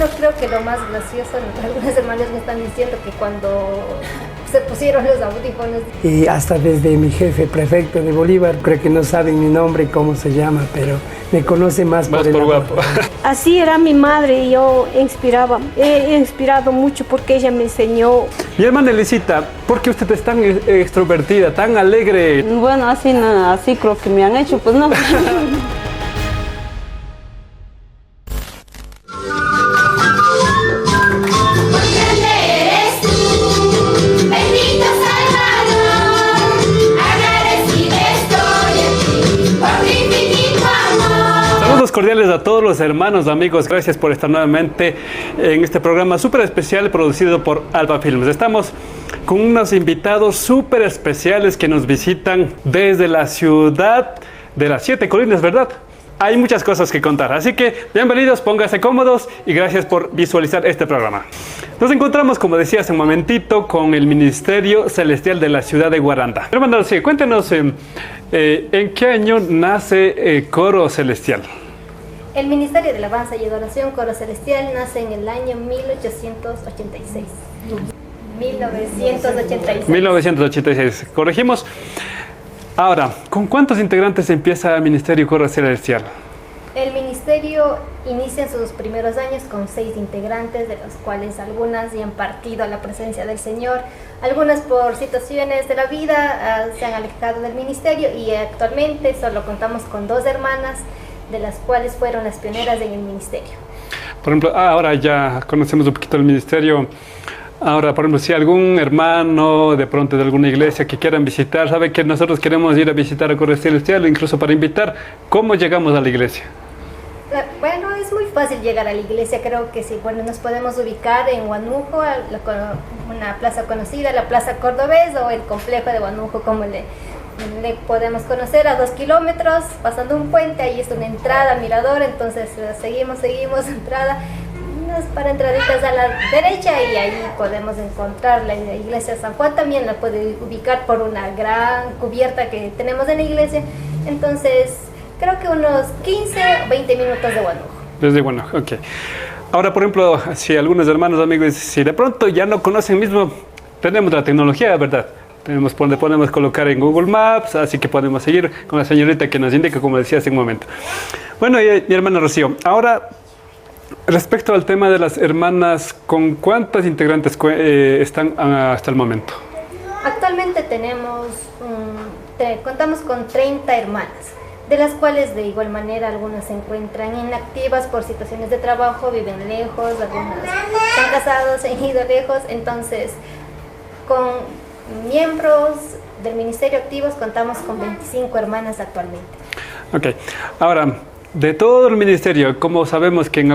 Bueno, creo que lo más gracioso, algunas hermanas me están diciendo que cuando se pusieron los audífonos. Y hasta desde mi jefe, prefecto de Bolívar, creo que no saben mi nombre y cómo se llama, pero me conoce más por el guapo. Así era mi madre y yo he inspirado mucho porque ella me enseñó. Mi hermana Elisita, ¿por qué usted es tan extrovertida, tan alegre? Bueno, así creo que me han hecho, pues no. Cordiales a todos los hermanos, amigos, gracias por estar nuevamente en este programa súper especial producido por Alba Films. Estamos con unos invitados súper especiales que nos visitan desde la ciudad de las 7 colinas, ¿verdad? Hay muchas cosas que contar, así que bienvenidos, pónganse cómodos y gracias por visualizar este programa. Nos encontramos, como decía hace un momentito, con el Ministerio Celestial de la ciudad de Guaranda. Hermano, sí, cuéntenos ¿en qué año nace Coro Celestial? El Ministerio de Alabanza y Adoración Coro Celestial nace en el año 1886. 1986, corregimos. Ahora, ¿con cuántos integrantes empieza el Ministerio Coro Celestial? El ministerio inicia en sus primeros años con 6 integrantes, de los cuales algunas ya han partido a la presencia del Señor, algunas por situaciones de la vida se han alejado del ministerio y actualmente solo contamos con 2 hermanas, de las cuales fueron las pioneras en el ministerio. Por ejemplo, ahora ya conocemos un poquito el ministerio. Ahora, por ejemplo, si algún hermano de pronto de alguna iglesia que quieran visitar, sabe que nosotros queremos ir a visitar a Coro Celestial, incluso para invitar, ¿cómo llegamos a la iglesia? Bueno, es muy fácil llegar a la iglesia, creo que sí. Bueno, nos podemos ubicar en Huánuco, una plaza conocida, la Plaza Cordobés o el complejo de Huánuco, como le podemos conocer, a 2 kilómetros, pasando un puente, ahí está una entrada, mirador, entonces seguimos, entrada, unas para entraditas a la derecha y ahí podemos encontrar la iglesia de San Juan. También la puede ubicar por una gran cubierta que tenemos en la iglesia, entonces creo que unos 15 o 20 minutos de Huánuco. Desde Huánuco, ok. Ahora, por ejemplo, si algunos hermanos, amigos, si de pronto ya no conocen mismo, tenemos la tecnología, ¿verdad? Podemos colocar en Google Maps, así que podemos seguir con la señorita que nos indica, como decía hace un momento. Bueno, y mi hermana Rocío, ahora respecto al tema de las hermanas, ¿con cuántas integrantes están hasta el momento? Actualmente contamos con 30 hermanas, de las cuales de igual manera algunas se encuentran inactivas por situaciones de trabajo, viven lejos, algunas se han casado, se han ido lejos, entonces con miembros del ministerio activos contamos con 25 hermanas actualmente. Ok, ahora, de todo el ministerio, como sabemos que en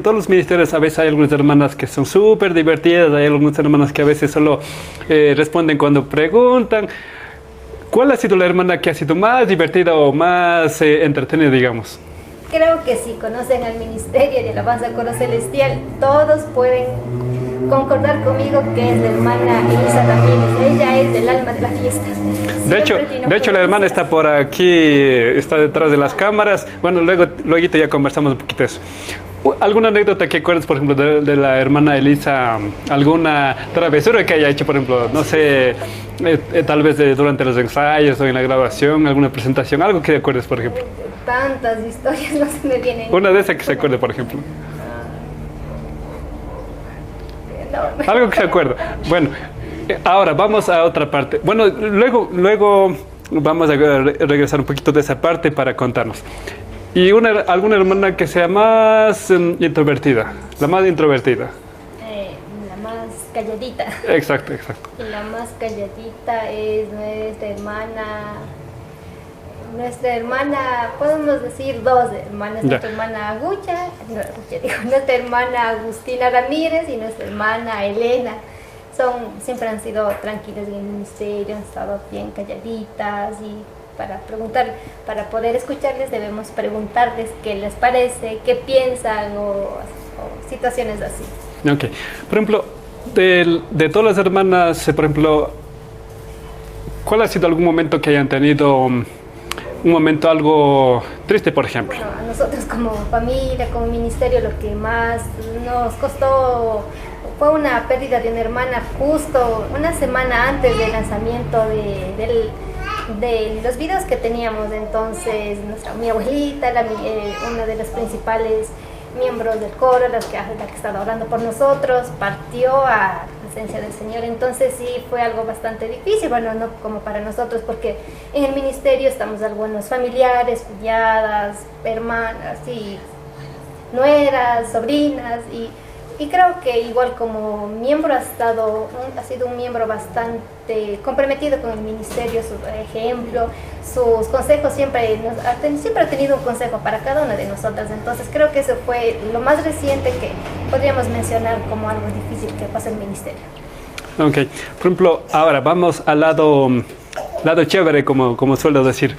todos los ministerios a veces hay algunas hermanas que son súper divertidas, hay algunas hermanas que a veces solo responden cuando preguntan. ¿Cuál ha sido la hermana que ha sido más divertida o más entretenida, digamos? Creo que si conocen al Ministerio de Alabanza Coro Celestial, todos pueden concordar conmigo que es la hermana Elisa Ramírez. Ella es del alma de la fiesta. De hecho, la hermana está por aquí, está detrás de las cámaras. Bueno, luego ya conversamos un poquito de eso. ¿Alguna anécdota que acuerdes, por ejemplo, de la hermana Elisa? ¿Alguna travesura que haya hecho, por ejemplo, no sé, tal vez durante los ensayos o en la grabación, alguna presentación? Algo que acuerdes, por ejemplo. Tantas historias no se me vienen. Una de esas que se acuerde, por ejemplo. No. Algo que se acuerda. Bueno, ahora vamos a otra parte. Bueno, luego vamos a regresar un poquito de esa parte para contarnos. ¿Y alguna hermana que sea más introvertida? La más introvertida. La más calladita. Exacto. La más calladita es nuestra hermana, podemos decir 2 hermanas, nuestra hermana nuestra hermana Agustina Ramírez y nuestra hermana Elena. Siempre han sido tranquilas en el ministerio, han estado bien calladitas y para poder escucharles debemos preguntarles qué les parece, qué piensan o situaciones así. Ok. Por ejemplo, de todas las hermanas, por ejemplo, ¿cuál ha sido algún momento que hayan tenido un momento algo triste, por ejemplo? Bueno, a nosotros como familia, como ministerio, lo que más nos costó fue una pérdida de una hermana justo una semana antes del lanzamiento de los videos que teníamos. Entonces mi abuelita, una de las principales miembros del coro, la que estaba orando por nosotros, partió a la presencia del Señor. Entonces sí fue algo bastante difícil, bueno, no como para nosotros, porque en el ministerio estamos algunos familiares, cuñadas, hermanas y nueras, sobrinas, y creo que igual como miembro ha sido un miembro bastante comprometido con el ministerio, su ejemplo, sus consejos, siempre ha tenido un consejo para cada una de nosotras. Entonces creo que eso fue lo más reciente que podríamos mencionar como algo difícil que pasa en el ministerio. Ok, por ejemplo, ahora vamos al lado chévere, como suelo decir.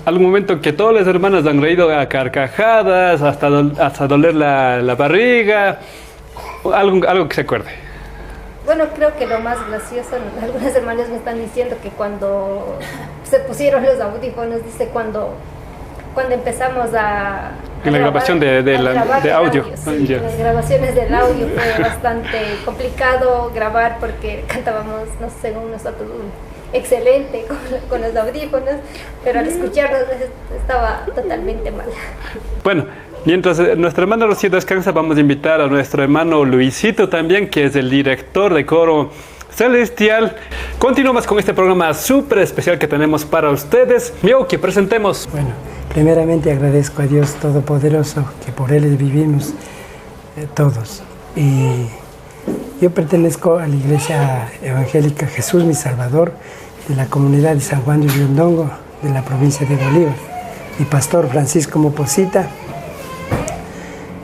Algún momento que todas las hermanas han reído a carcajadas, hasta doler la barriga, algo que se acuerde. Bueno, creo que lo más gracioso, algunas hermanas me están diciendo que cuando se pusieron los audífonos, dice cuando empezamos en la grabación de audio. Sí, Yeah. Las grabaciones del audio fue bastante complicado grabar porque cantábamos, no sé, según nosotros, excelente con los audífonos, pero al escucharnos estaba totalmente mal. Bueno, mientras nuestra hermana Rocío descansa, vamos a invitar a nuestro hermano Luisito también, que es el director de coro celestial. Continuamos con este programa súper especial que tenemos para ustedes. Miau, que presentemos. Bueno, primeramente agradezco a Dios Todopoderoso, que por Él vivimos todos. Y yo pertenezco a la Iglesia Evangélica Jesús Mi Salvador, de la comunidad de San Juan de Riondongo, de la provincia de Bolívar. Mi pastor Francisco Moposita,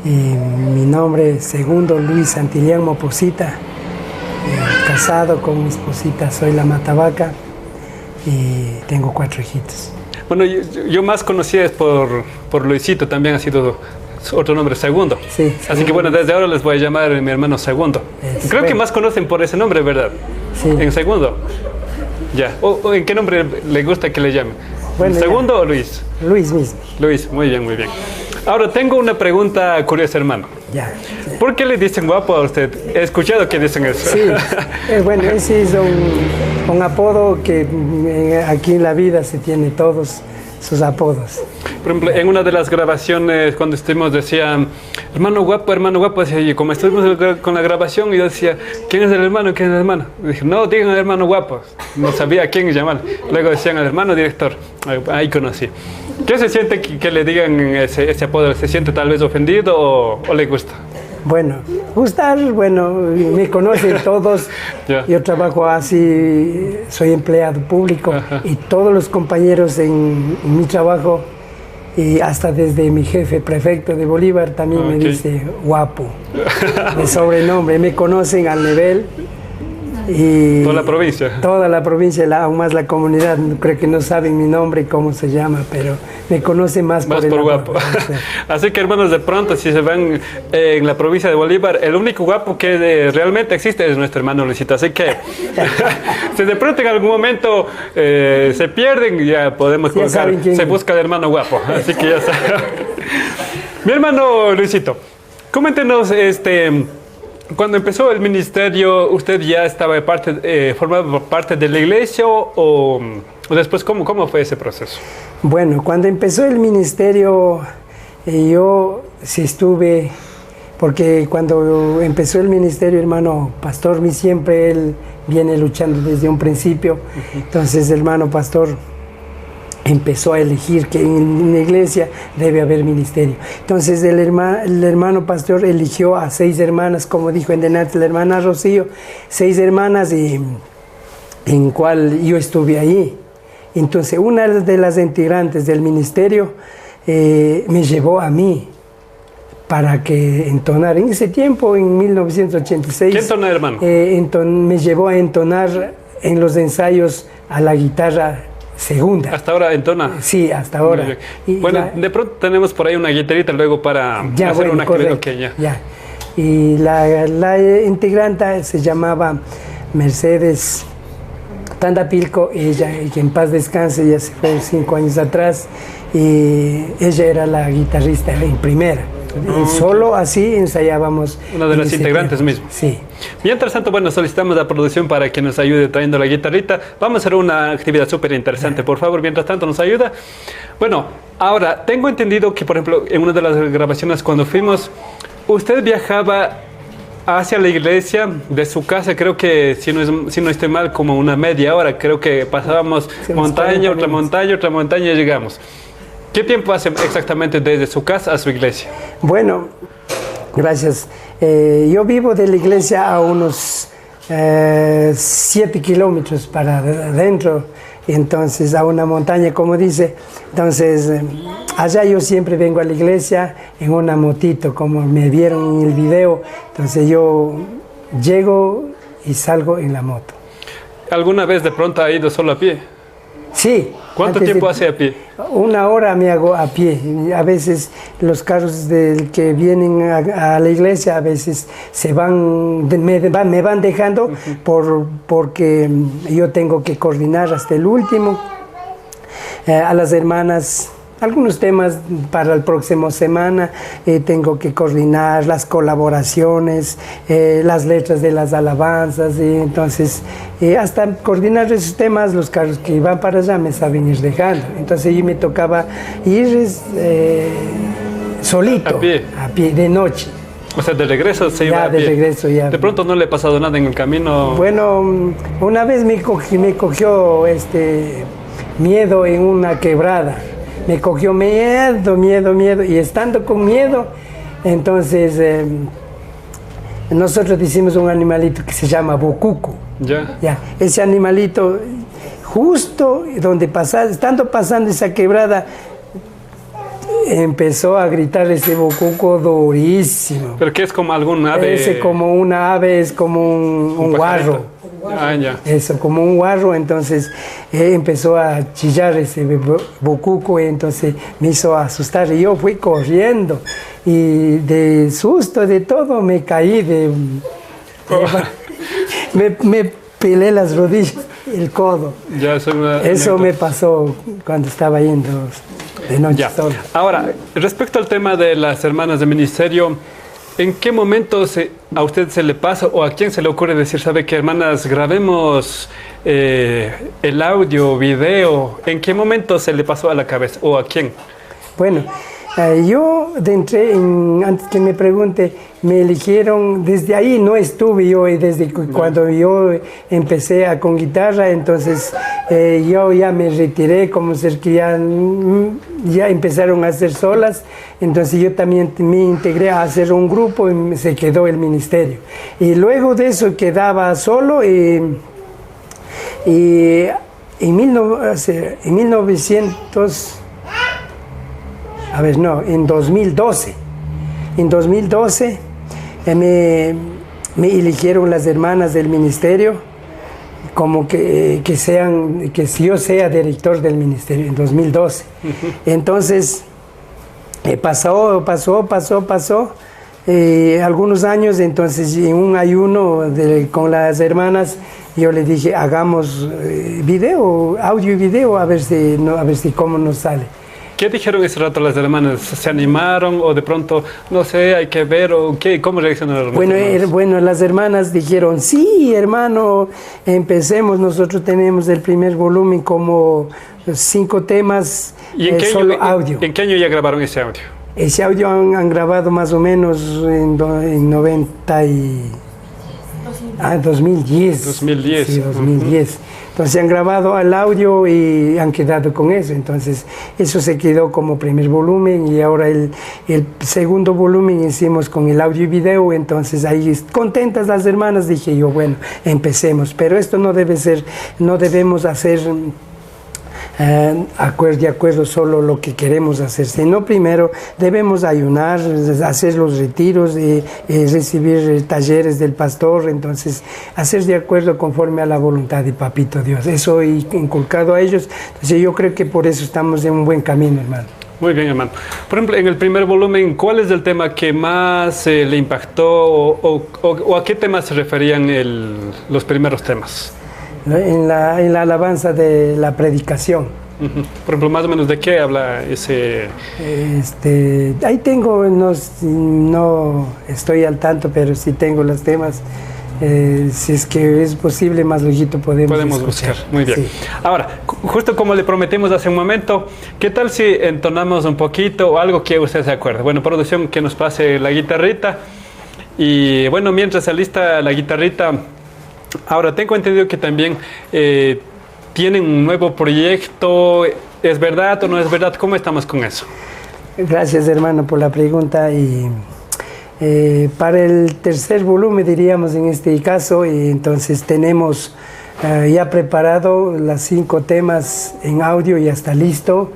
y mi nombre segundo Luis Santillán Moposita, casado con mi esposita Zoila Matabaca, y tengo 4 hijitos. Bueno, yo más conocida es por Luisito, también ha sido otro nombre, Segundo. Sí, Así que bueno, desde ahora les voy a llamar mi hermano Segundo. Creo que más conocen por ese nombre, ¿verdad? Sí. En Segundo. Ya. ¿O en qué nombre le gusta que le llamen? Bueno, ¿Segundo o Luis? Luis mismo. Luis, muy bien, muy bien. Ahora, tengo una pregunta curiosa, hermano. Ya. ¿Por qué le dicen guapo a usted? He escuchado que dicen eso. Sí, bueno, ese es un apodo que aquí en la vida se tiene todos sus apodos. Por ejemplo, en una de las grabaciones, cuando estuvimos, decían, hermano guapo, decía, y como estuvimos con la grabación, yo decía, ¿quién es el hermano? ¿Quién es el hermano? Y dije, no, digan al hermano guapo. No sabía a quién llamar. Luego decían al hermano director. Ahí conocí. ¿Qué se siente que le digan ese apodo? ¿Se siente tal vez ofendido o le gusta? Bueno, gustar, bueno, me conocen todos. Ya. Yo trabajo así, soy empleado público. Ajá. Y todos los compañeros en mi trabajo, y hasta desde mi jefe prefecto de Bolívar también me dice guapo, de sobrenombre. Me conocen al nivel. Y Toda la provincia. Toda la provincia, aún más la comunidad, creo que no saben mi nombre y cómo se llama, pero me conocen más por guapo. Así que, hermanos, de pronto, si se ven en la provincia de Bolívar, el único guapo que realmente existe es nuestro hermano Luisito. Así que, si de pronto en algún momento se pierden, ya podemos colocar, se busca el hermano guapo. Así que ya saben. Mi hermano Luisito, coméntenos, cuando empezó el ministerio, ¿usted ya estaba formaba parte de la iglesia o después cómo fue ese proceso? Bueno, cuando empezó el ministerio, yo sí estuve, porque cuando empezó el ministerio, hermano pastor, siempre él viene luchando desde un principio. Entonces, hermano pastor empezó a elegir que en la iglesia debe haber ministerio. Entonces el hermano pastor eligió a 6 hermanas, como dijo en delante la hermana Rocío, 6 hermanas, y en cual yo estuve ahí. Entonces una de las integrantes del ministerio me llevó a mí para que entonar. En ese tiempo, en 1986, ¿qué entona, hermano? Me llevó a entonar en los ensayos a la guitarra segunda. ¿Hasta ahora entona? Sí, hasta ahora. Bueno, de pronto tenemos por ahí una guitarrita luego para hacer una actividad. Okay, ya. Y la integrante se llamaba Mercedes Tandapilco, ella, que en paz descanse, ya se fue 5 años atrás, y ella era la guitarrista en primera. Solo así ensayábamos. Una de las integrantes mismo. Sí. Mientras tanto, bueno, solicitamos a la producción para que nos ayude trayendo la guitarrita. Vamos a hacer una actividad súper interesante, por favor, mientras tanto nos ayuda. Bueno, ahora, tengo entendido que, por ejemplo, en una de las grabaciones cuando fuimos, usted viajaba hacia la iglesia de su casa, creo que, si no estoy mal, como una media hora. Creo que pasábamos montaña, otra montaña y llegamos. ¿Qué tiempo hace exactamente desde su casa a su iglesia? Bueno, gracias. Yo vivo de la iglesia a unos 7 kilómetros para adentro, entonces a una montaña, como dice. Entonces, allá yo siempre vengo a la iglesia en una motito, como me vieron en el video. Entonces yo llego y salgo en la moto. ¿Alguna vez de pronto ha ido solo a pie? Sí. ¿Cuánto tiempo hace a pie? 1 hora me hago a pie. A veces los carros que vienen a la iglesia, a veces me van dejando porque yo tengo que coordinar hasta el último. A las hermanas, algunos temas para el próximo semana, tengo que coordinar las colaboraciones, las letras de las alabanzas, entonces hasta coordinar esos temas, los carros que van para allá me saben ir dejando. Entonces yo me tocaba ir solito, a pie, de noche. O sea, de regreso se iba a pie. De regreso ya. ¿De pronto no le ha pasado nada en el camino? Bueno, una vez me cogió miedo en una quebrada. Me cogió miedo, y estando con miedo, entonces nosotros decimos un animalito que se llama bocuco. Ya. Ese animalito, justo donde estando pasando esa quebrada, empezó a gritar ese bocuco durísimo. ¿Pero qué es como algún ave? Ese como una ave, es como un guarro. Ya. Eso, como un guarro. Entonces empezó a chillar ese bocuco, entonces me hizo asustar y yo fui corriendo y de susto, de todo, me caí, me pelé las rodillas, el codo. Eso me pasó cuando estaba yendo de noche solo. Ahora, respecto al tema de las hermanas de ministerio, ¿en qué momento a usted se le pasa o a quién se le ocurre decir, sabe qué, hermanas, grabemos el audio, video? ¿En qué momento se le pasó a la cabeza o a quién? Bueno, yo antes que me pregunte, me eligieron, desde ahí no estuve yo, desde cuando yo empecé con guitarra, entonces yo ya me retiré, como ser que ya empezaron a hacer solas, entonces yo también me integré a hacer un grupo y se quedó el ministerio. Y luego de eso quedaba solo en 2012. En 2012 me eligieron las hermanas del ministerio como que yo sea director del ministerio en 2012. Entonces pasó algunos años, entonces en un ayuno con las hermanas yo le dije, hagamos audio y video, a ver si cómo nos sale. ¿Qué dijeron ese rato las hermanas? ¿Se animaron o de pronto, no sé, hay que ver o qué? ¿Cómo reaccionaron? Bueno, las hermanas dijeron, sí, hermano, empecemos. Nosotros tenemos el primer volumen como 5 temas, solo audio. ¿En qué año ya grabaron ese audio? Ese audio han grabado más o menos en 2010. 2010. Sí, 2010. Entonces han grabado el audio y han quedado con eso. Entonces eso se quedó como primer volumen y ahora el segundo volumen hicimos con el audio y video. Entonces ahí contentas las hermanas, dije yo, bueno, empecemos. Pero esto no debemos hacer de acuerdo solo lo que queremos hacer, sino primero debemos ayunar, hacer los retiros, recibir talleres del pastor, entonces hacer de acuerdo conforme a la voluntad de Papito Dios. Eso he inculcado a ellos, entonces yo creo que por eso estamos en un buen camino, hermano. Muy bien, hermano. Por ejemplo, en el primer volumen, ¿cuál es el tema que más le impactó o a qué temas se referían los primeros temas? en la alabanza de la predicación. Por ejemplo, más o menos, ¿de qué habla ese...? Ahí tengo, no estoy al tanto, pero sí tengo los temas. Si es que es posible, más luego podemos buscar. Muy bien. Sí. Ahora, justo como le prometimos hace un momento, ¿qué tal si entonamos un poquito o algo que usted se acuerde? Bueno, producción, que nos pase la guitarrita. Y bueno, mientras se alista la guitarrita, ahora tengo entendido que también tienen un nuevo proyecto. ¿Es verdad o no es verdad? ¿Cómo estamos con eso? Gracias, hermano, por la pregunta. Y para el tercer volumen, diríamos en este caso, y entonces tenemos ya preparado los 5 temas en audio, ya está listo,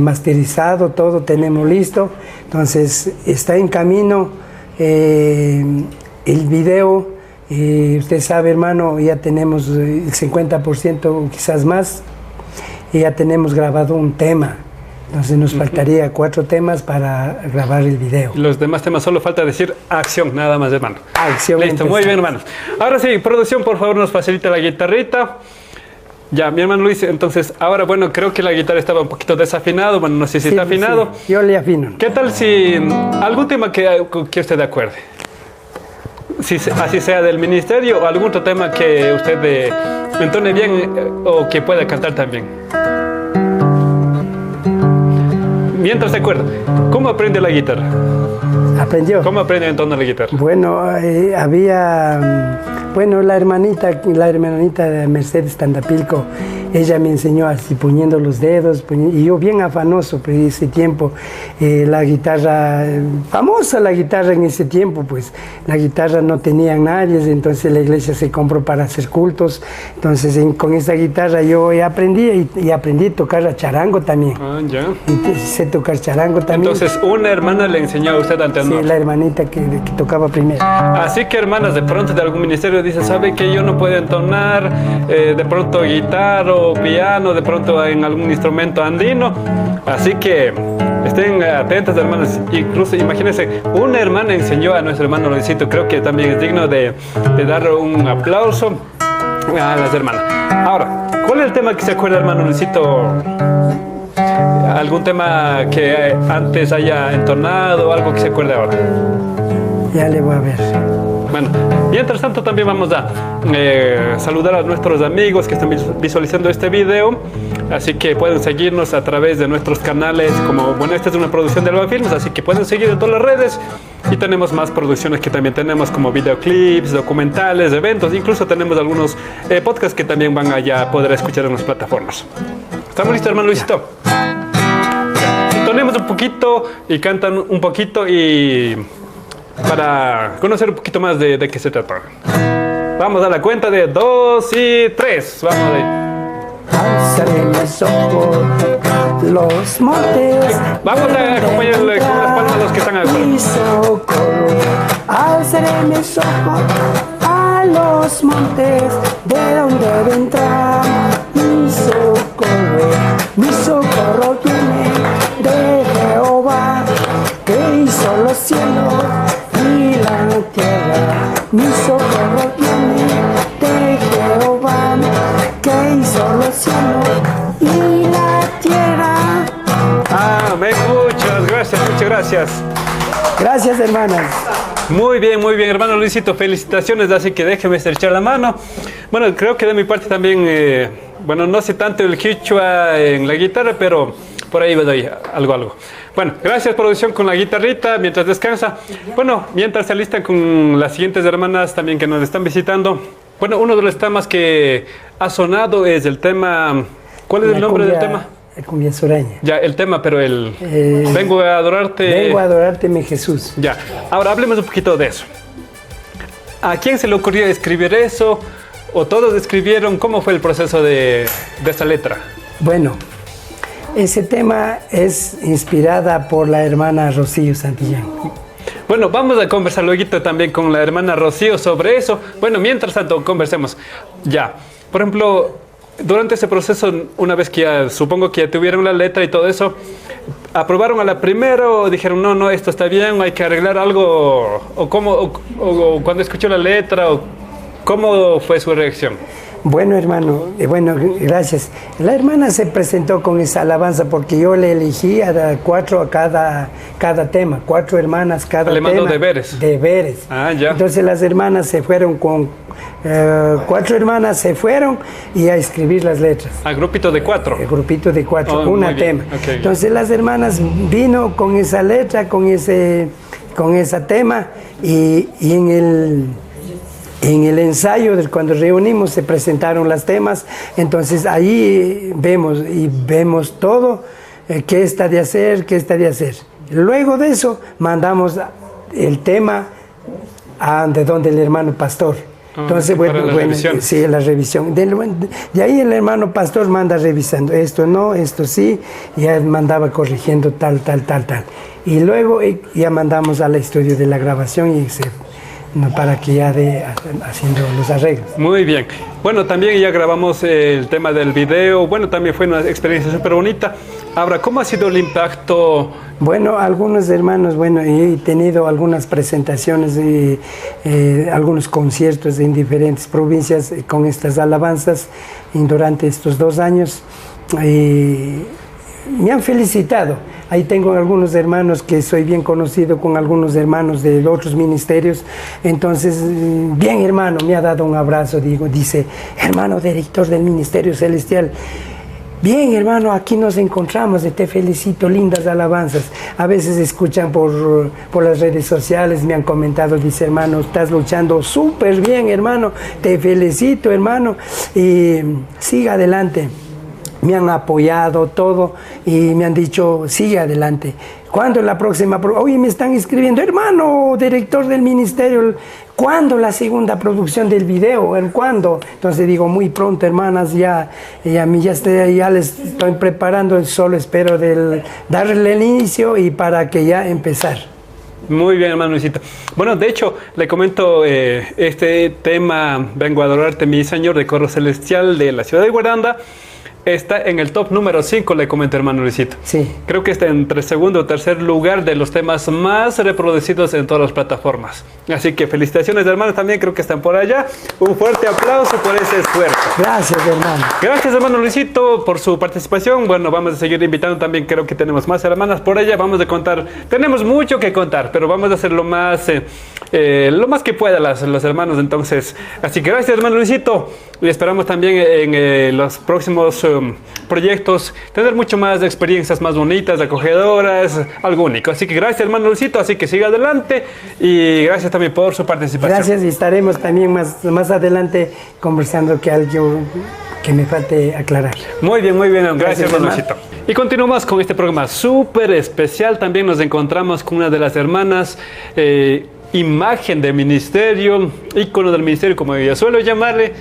masterizado, todo tenemos listo. Entonces está en camino el video. Usted sabe, hermano, ya tenemos el 50% o quizás más, y ya tenemos grabado un tema. Entonces nos faltaría 4 temas para grabar el video. Los demás temas solo falta decir acción, nada más, hermano. Acción. Listo, muy bien, hermanos. Ahora sí, producción, por favor, nos facilita la guitarrita. Ya, mi hermano Luis, entonces, ahora, bueno, creo que la guitarra estaba un poquito desafinado. Bueno, no sé si está afinado. Sí, yo le afino. ¿Qué tal si algún tema que usted acuerde? Si, así sea del ministerio o algún otro tema que usted entone bien o que pueda cantar también. Mientras se acuerda, ¿cómo aprende la guitarra? ¿Aprendió? ¿Cómo aprende a entonar la guitarra? Bueno, la hermanita de Mercedes Tandapilco, ella me enseñó así poniendo los dedos, y yo bien afanoso, pues ese tiempo, la guitarra, famosa la guitarra en ese tiempo, pues la guitarra no tenía nadie, entonces la iglesia se compró para hacer cultos, entonces con esa guitarra yo aprendí a tocar charango también. Ah, ya. Y sé tocar charango también. Entonces, una hermana le enseñó a usted a entonar. Sí, la hermanita que tocaba primero. Así que, hermanas, de pronto de algún ministerio dice, ¿sabe que yo no puedo entonar? De pronto guitarra o piano, de pronto en algún instrumento andino. Así que estén atentas, hermanas. Incluso, imagínense, una hermana enseñó a nuestro hermano Luisito. Creo que también es digno de dar un aplauso a las hermanas. Ahora, ¿cuál es el tema que se acuerda, hermano Luisito? ¿Algún tema que antes haya entonado o algo que se acuerde ahora? Ya le voy a ver. Bueno, mientras tanto también vamos a saludar a nuestros amigos que están visualizando este video. Así que pueden seguirnos a través de nuestros canales, como, bueno, esta es una producción de Alba Films, así que pueden seguir en todas las redes. Y tenemos más producciones que también tenemos, como videoclips, documentales, eventos. Incluso tenemos algunos podcasts que también van a ya poder escuchar en las plataformas. ¿Estamos listos, hermano Luisito? Entonemos un poquito y cantan un poquito y para conocer un poquito más de qué se trata. Vamos a la cuenta de 2 y 3. Vamos ahí. Alzaré mis ojos, los montes. Vamos a acompañarle con las palmas a los que están afuera. Mi socorro, alzaré mis ojos a los montes, de donde vendrá mi socorro viene de Jehová, que hizo los cielos y la tierra. Mi socorro viene de Jehová, que hizo los cielos y la tierra. Amén, muchas gracias. Gracias, hermanas. Muy bien, hermano Luisito, felicitaciones, así que déjeme estrechar la mano. Bueno, creo que de mi parte también, bueno, no sé tanto el quichua en la guitarra, pero por ahí doy algo. Bueno, gracias, producción, con la guitarrita, mientras descansa. Bueno, mientras se alistan con las siguientes hermanas también que nos están visitando. Bueno, uno de los temas que ha sonado es el tema... ¿Cuál es el nombre del tema? Cumbia sureña. Ya, el tema, pero vengo a adorarte. Vengo a adorarte, mi Jesús. Ya, ahora hablemos un poquito de eso. ¿A quién se le ocurrió escribir eso? ¿O todos escribieron? ¿Cómo fue el proceso de esta letra? Bueno, ese tema es inspirada por la hermana Rocío Santillán. Bueno, vamos a conversar luego también con la hermana Rocío sobre eso. Bueno, mientras tanto, conversemos. Ya, por ejemplo, durante ese proceso, una vez que ya, supongo que ya tuvieron la letra y todo eso, ¿aprobaron a la primera o dijeron, no, esto está bien, hay que arreglar algo? ¿O cómo, o cuando escuchó la letra, o cómo fue su reacción? Bueno, hermano, bueno, gracias. La hermana se presentó con esa alabanza porque yo le elegí a 4 a cada tema, 4 hermanas cada le tema. mandó deberes. Deberes. Ah, ya. Entonces las hermanas se fueron con 4 hermanas se fueron y a escribir las letras. A grupito de 4. El grupito de 4, Oh, una muy bien. tema. Okay, entonces las hermanas vino con esa letra, con ese tema y en el ensayo cuando reunimos se presentaron los temas, entonces ahí vemos todo, qué está de hacer. Luego de eso mandamos el tema de donde el hermano pastor. Entonces, revisión. sí, la revisión. De ahí el hermano pastor manda revisando, esto no, esto sí, ya mandaba corrigiendo tal. Y luego ya mandamos al estudio de la grabación y para que ya haciendo los arreglos. Muy bien. Bueno, también ya grabamos el tema del video. Bueno, también fue una experiencia súper bonita. Ahora, ¿cómo ha sido el impacto? Bueno, algunos hermanos, he tenido algunas presentaciones y algunos conciertos en diferentes provincias con estas alabanzas durante estos 2 años. Me han felicitado. Ahí tengo algunos hermanos que soy bien conocido con algunos hermanos de otros ministerios. Entonces, bien hermano, me ha dado un abrazo, dice, hermano director del Ministerio Celestial. Bien hermano, aquí nos encontramos, te felicito, lindas alabanzas. A veces escuchan por las redes sociales, me han comentado, dice hermano, estás luchando súper bien hermano, te felicito hermano y siga adelante. Me han apoyado todo y me han dicho, sigue adelante. ¿Cuándo es la próxima? Oye, me están escribiendo, hermano, director del ministerio, ¿cuándo la segunda producción del video? ¿Cuándo? Entonces digo, muy pronto, hermanas, ya les estoy preparando, solo espero darle el inicio y para que ya empezar. Muy bien, hermano Luisito. Bueno, de hecho, le comento este tema, Vengo a adorarte, mi Señor, de Coro Celestial de la ciudad de Guaranda. Está en el top número 5, le comento, hermano Luisito. Sí. Creo que está entre segundo o tercer lugar de los temas más reproducidos en todas las plataformas. Así que felicitaciones, hermanos, también creo que están por allá. Un fuerte aplauso por ese esfuerzo. Gracias, hermano. Gracias, hermano Luisito, por su participación. Bueno, vamos a seguir invitando también, creo que tenemos más hermanas por allá. Vamos a contar, tenemos mucho que contar, pero vamos a hacer lo más que pueda los hermanos. Entonces, así que gracias, hermano Luisito. Y esperamos también en los próximos proyectos tener mucho más de experiencias más bonitas, acogedoras, algo único. Así que gracias, hermano Luisito, así que siga adelante y gracias también por su participación. Gracias, y estaremos también más adelante conversando que algo que me falte aclarar. Muy bien, gracias, hermano Luisito. Y continuamos con este programa súper especial. También nos encontramos con una de las hermanas, imagen de ministerio, ícono del ministerio, como yo suelo llamarle,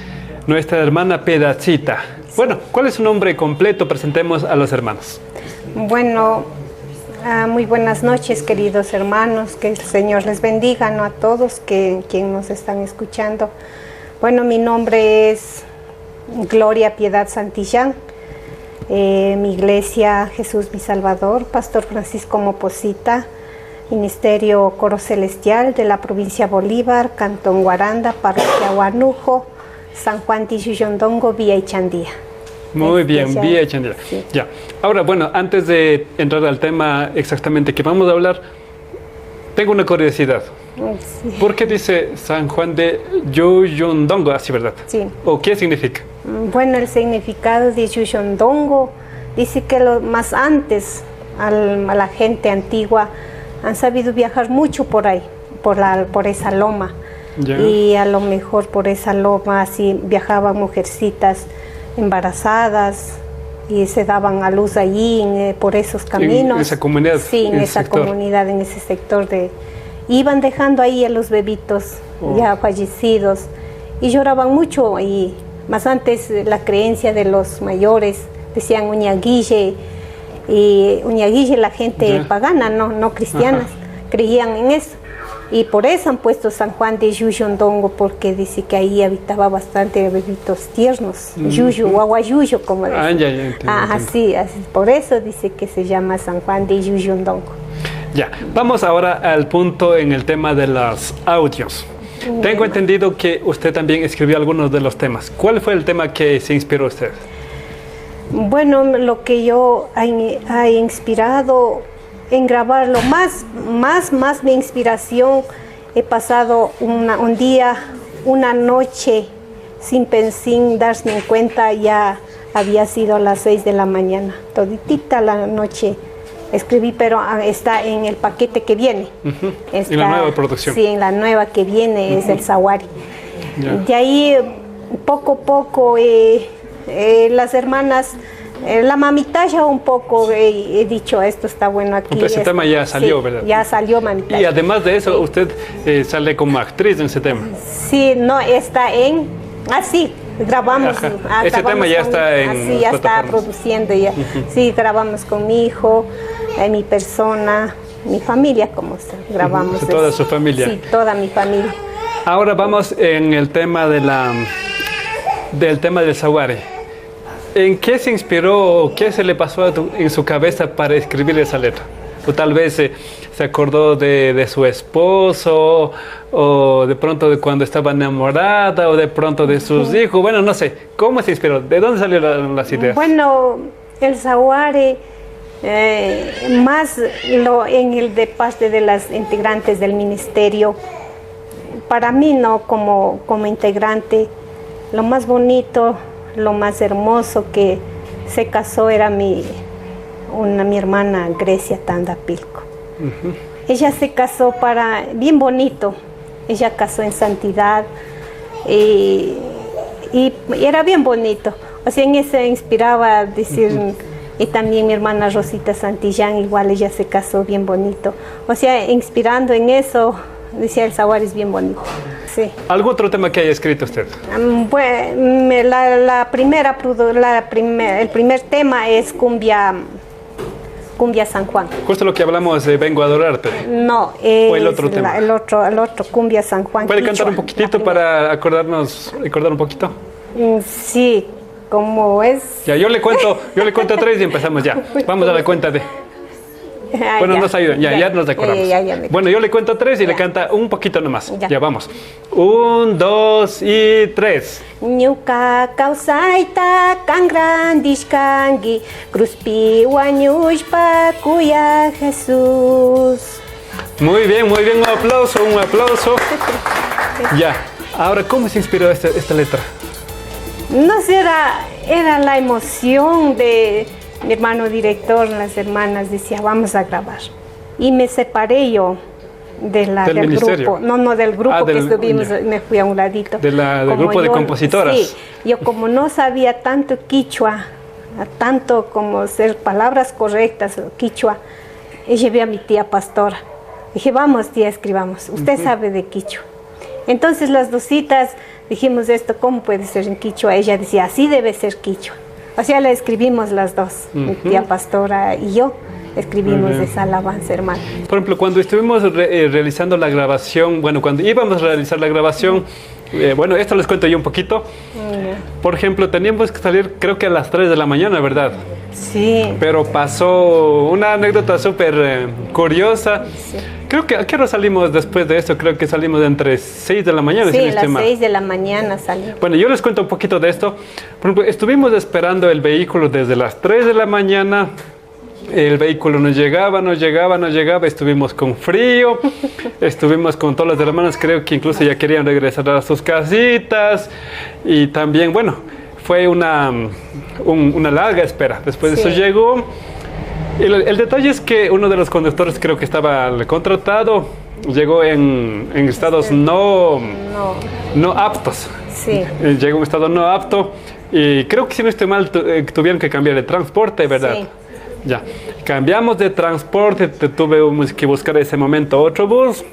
nuestra hermana Pedacita. Bueno, ¿cuál es su nombre completo? Presentemos a los hermanos. Bueno, muy buenas noches, queridos hermanos. Que el Señor les bendiga, ¿no? A todos quienes nos están escuchando. Bueno, mi nombre es Gloria Piedad Santillán. Mi iglesia, Jesús mi Salvador, Pastor Francisco Moposita, Ministerio Coro Celestial de la provincia Bolívar, Cantón Guaranda, Parroquia Huanujo, San Juan de Yuyondongo, Vía Ichandía. Muy bien, Vía Ichandía. Sí. Ya. Ahora, bueno, antes de entrar al tema exactamente que vamos a hablar, tengo una curiosidad. Sí. ¿Por qué dice San Juan de Yuyondongo? Así, ¿verdad? Sí. ¿O qué significa? Bueno, el significado de Yuyondongo dice que más antes a la gente antigua han sabido viajar mucho por ahí, por esa loma. Ya. Y a lo mejor por esa loma así viajaban mujercitas embarazadas y se daban a luz allí por esos caminos. ¿En esa comunidad? Sí, en esa comunidad, en ese sector iban dejando ahí a los bebitos ya fallecidos y lloraban mucho. Y más antes la creencia de los mayores decían Uñaguille, y Uñaguille la gente pagana, no cristianas, creían en eso. Y por eso han puesto San Juan de Yuyondongo, porque dice que ahí habitaba bastante bebitos tiernos, yuyu, guaguayuyo, como dicen. Así, por eso dice que se llama San Juan de Yuyondongo. Ya, vamos ahora al punto en el tema de los audios. Tengo entendido que usted también escribió algunos de los temas. ¿Cuál fue el tema que se inspiró usted? Bueno, lo que yo ha inspirado en grabarlo, más mi inspiración, he pasado un día, una noche, sin darme cuenta, ya había sido las 6 de la mañana, toditita la noche escribí, pero está en el paquete que viene. En la nueva producción. Sí, en la nueva que viene es el Sawari. De ahí, poco a poco, las hermanas, la mamita ya un poco he dicho, esto está bueno aquí. Entonces ese tema ya salió, sí, ¿verdad? Ya salió, mamita. Y además de eso, usted sale como actriz en ese tema. Sí, no, está en... Así, grabamos. Ese tema ya está en... Así, ya está produciendo. Ya. Sí, grabamos con mi hijo, mi persona, mi familia, como grabamos. Toda su familia. Sí, toda mi familia. Ahora vamos en el tema del Sawari. ¿En qué se inspiró o qué se le pasó en su cabeza para escribir esa letra? O tal vez se acordó de su esposo, o de pronto de cuando estaba enamorada, o de pronto de sus hijos. Bueno, no sé. ¿Cómo se inspiró? ¿De dónde salieron las ideas? Bueno, el Sawari, más de parte de las integrantes del ministerio, para mí, no como integrante, lo más bonito, lo más hermoso que se casó era mi hermana Grecia Tanda Pilco. Ella se casó bien bonito, ella casó en santidad y era bien bonito. O sea, en eso inspiraba a decir, y también mi hermana Rosita Santillán, igual ella se casó bien bonito. O sea, inspirando en eso, decía el Sawari es bien bonito. Sí. ¿Algún otro tema que haya escrito usted? Bueno, el primer tema es Cumbia San Juan. Justo lo que hablamos de Vengo a Adorarte. No, ¿o el otro tema? El otro, Cumbia San Juan. ¿Puede cantar un poquitito para recordar un poquito? Sí, como es. Ya, yo le cuento 3 y empezamos ya. Vamos a la cuenta de... Bueno, nos ayudan, ya nos acordamos. Bueno, yo le cuento 3 y le canta un poquito nomás. Ya vamos. 1, 2 y 3. Ñuka kausaita kan grandis kangi cruzpi wañushpa kuya Jesús. Muy bien, un aplauso. Ya, ahora, ¿cómo se inspiró esta letra? No sé, era la emoción de mi hermano director, las hermanas, decía, vamos a grabar. Y me separé yo del grupo. No, del grupo que estuvimos, me fui a un ladito. Del grupo de compositoras. Sí, yo como no sabía tanto quichua, tanto como ser palabras correctas, quichua, llevé a mi tía pastora. Dije, vamos tía, escribamos, usted sabe de quichua. Entonces las dositas dijimos esto, ¿cómo puede ser en quichua? Ella decía, así debe ser quichua. O sea, la escribimos las dos, mi tía pastora y yo, escribimos esa alabanza, hermano. Por ejemplo, cuando estuvimos realizando la grabación, cuando íbamos a realizar la grabación, bueno, esto les cuento yo un poquito. Por ejemplo, teníamos que salir, creo que a las 3 de la mañana, ¿verdad? Sí. Pero pasó una anécdota súper curiosa. Sí. Creo que, ¿a qué hora salimos después de esto? Creo que salimos entre 6 de la mañana. Sí, a las 6 de la mañana salimos. Bueno, yo les cuento un poquito de esto. Por ejemplo, estuvimos esperando el vehículo desde las 3 de la mañana. El vehículo no llegaba. Estuvimos con frío. Estuvimos con todas las hermanas. Creo que incluso ya querían regresar a sus casitas. Y también, bueno, fue una larga espera. Después de eso llegó. El detalle es que uno de los conductores, creo que estaba contratado, llegó en estados no aptos. Sí. Llegó en estado no apto y creo que si no estoy mal tuvieron que cambiar de transporte, ¿verdad? Sí. Ya, cambiamos de transporte, tuvimos que buscar en ese momento otro bus,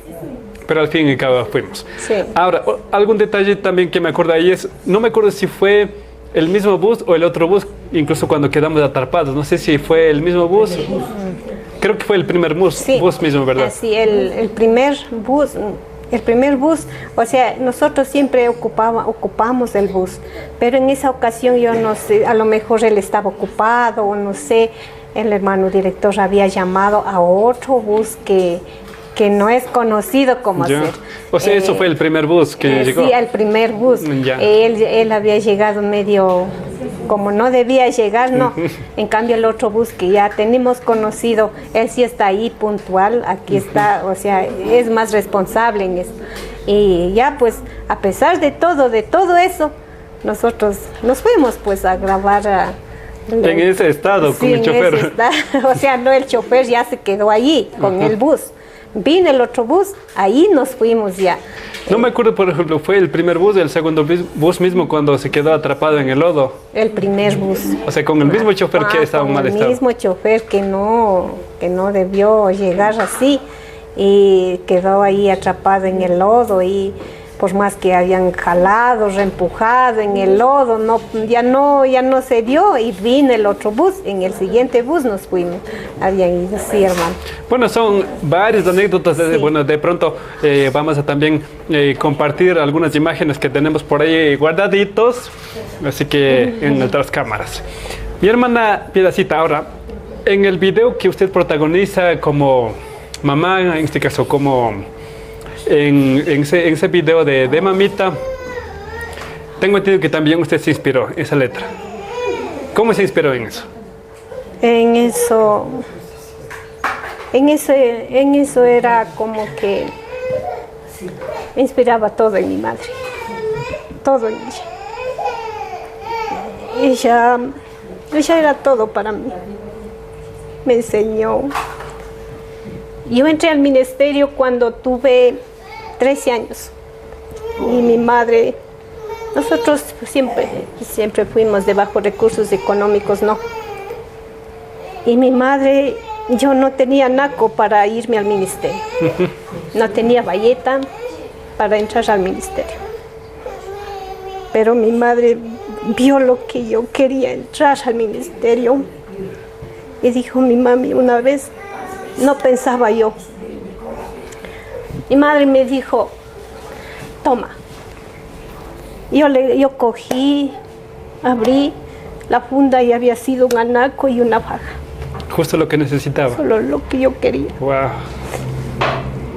pero al fin y al cabo fuimos. Sí. Ahora, algún detalle también que me acuerdo ahí es, no me acuerdo si fue el mismo bus o el otro bus, incluso cuando quedamos atrapados. No sé si fue el mismo bus. Creo que fue el primer bus mismo, ¿verdad? Sí, el primer bus, o sea, nosotros siempre ocupamos el bus, pero en esa ocasión yo no sé, a lo mejor él estaba ocupado o no sé, el hermano director había llamado a otro bus que que no es conocido como Ya. hacer. O sea, eso fue el primer bus que llegó. Sí, el primer bus. Ya. Él había llegado medio, como no debía llegar, no. En cambio el otro bus que ya tenemos conocido, él sí está ahí puntual, aquí está, o sea, es más responsable en esto. Y ya pues, a pesar de todo eso, nosotros nos fuimos pues a grabar En ese estado, con sí, el chofer. O sea, no, el chofer ya se quedó allí con el bus. Vino el otro bus, ahí nos fuimos ya. No me acuerdo, por ejemplo, ¿fue el primer bus o el segundo bus mismo cuando se quedó atrapado en el lodo? El primer bus. O sea, con el mismo chofer que estaba en mal el estado. mismo chofer que no debió llegar así y quedó ahí atrapado en el lodo y por más que habían jalado, reempujado en el lodo, ya no se dio y vino el otro bus. En el siguiente bus nos fuimos. Habían ido, sí, hermano. Bueno, son varias anécdotas. Sí. Bueno, de pronto vamos a también compartir algunas imágenes que tenemos por ahí guardaditos, así que en otras cámaras. Mi hermana Piedacita, ahora, en el video que usted protagoniza como mamá, en este caso como en ese video de mamita, tengo entendido que también usted se inspiró en esa letra. ¿Cómo se inspiró en eso? En eso era como que inspiraba todo en mi madre, todo en ella. Ella era todo para mí, me enseñó. Yo entré al ministerio cuando tuve 13 años y mi madre, nosotros siempre fuimos de bajos recursos económicos, ¿no? Y mi madre, yo no tenía naco para irme al ministerio, no tenía valleta para entrar al ministerio. Pero mi madre vio lo que yo quería, entrar al ministerio, y dijo mi mami una vez, no pensaba yo. Mi madre me dijo, toma. Yo cogí, abrí la funda y había sido un anaco y una faja. Justo lo que necesitaba. Solo lo que yo quería. Wow.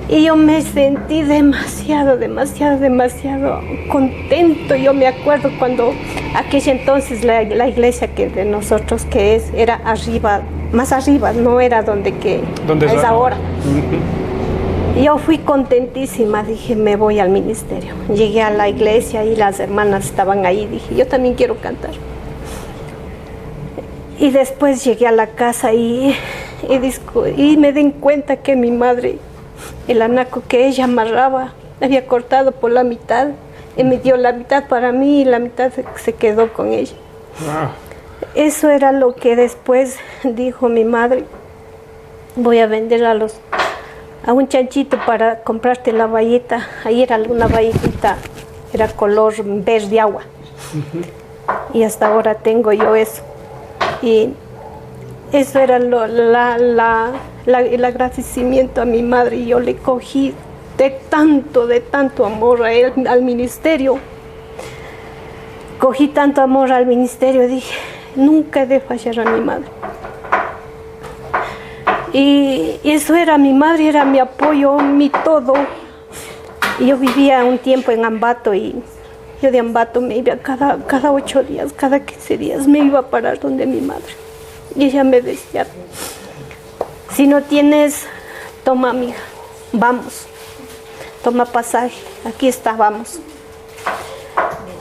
Y yo me sentí demasiado contento. Yo me acuerdo cuando aquella entonces la iglesia que de nosotros que era arriba, más arriba, no era donde es ahora. Yo fui contentísima, dije, me voy al ministerio. Llegué a la iglesia y las hermanas estaban ahí, dije, yo también quiero cantar. Y después llegué a la casa y me di cuenta que mi madre, el anaco que ella amarraba, había cortado por la mitad y me dio la mitad para mí y la mitad se quedó con ella. Wow. Eso era lo que después dijo mi madre, voy a vender a un chanchito para comprarte la valleta. Ahí era una valletita, era color verde agua. Y hasta ahora tengo yo eso. Y eso era el agradecimiento a mi madre. Y yo le cogí de tanto amor a él, al ministerio. Cogí tanto amor al ministerio, dije, nunca he de fallar a mi madre. Y eso era mi madre, era mi apoyo, mi todo. Y yo vivía un tiempo en Ambato y yo de Ambato me iba cada 8 días, cada 15 días me iba a parar donde mi madre. Y ella me decía, si no tienes, toma amiga, vamos, toma pasaje, aquí está, vamos.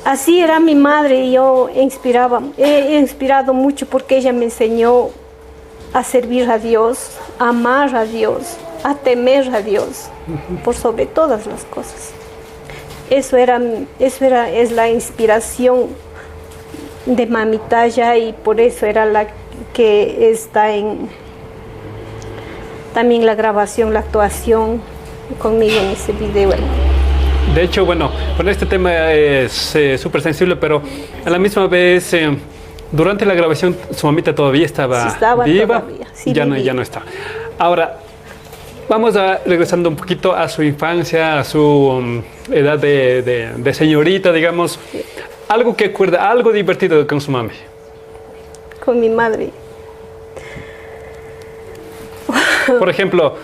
Así era mi madre y yo he inspirado mucho porque ella me enseñó a servir a Dios, a amar a Dios, a temer a Dios, por sobre todas las cosas. Es la inspiración de mamita ya y por eso era la que está también la grabación, la actuación conmigo en ese video. De hecho, bueno, con este tema es súper sensible, pero a la misma vez, durante la grabación, su mamita todavía estaba viva, todavía, sí, ya no está. Ahora, vamos regresando un poquito a su infancia, a su edad de señorita, digamos. Sí. Algo que acuerda, algo divertido con su mami. Con mi madre. Por ejemplo,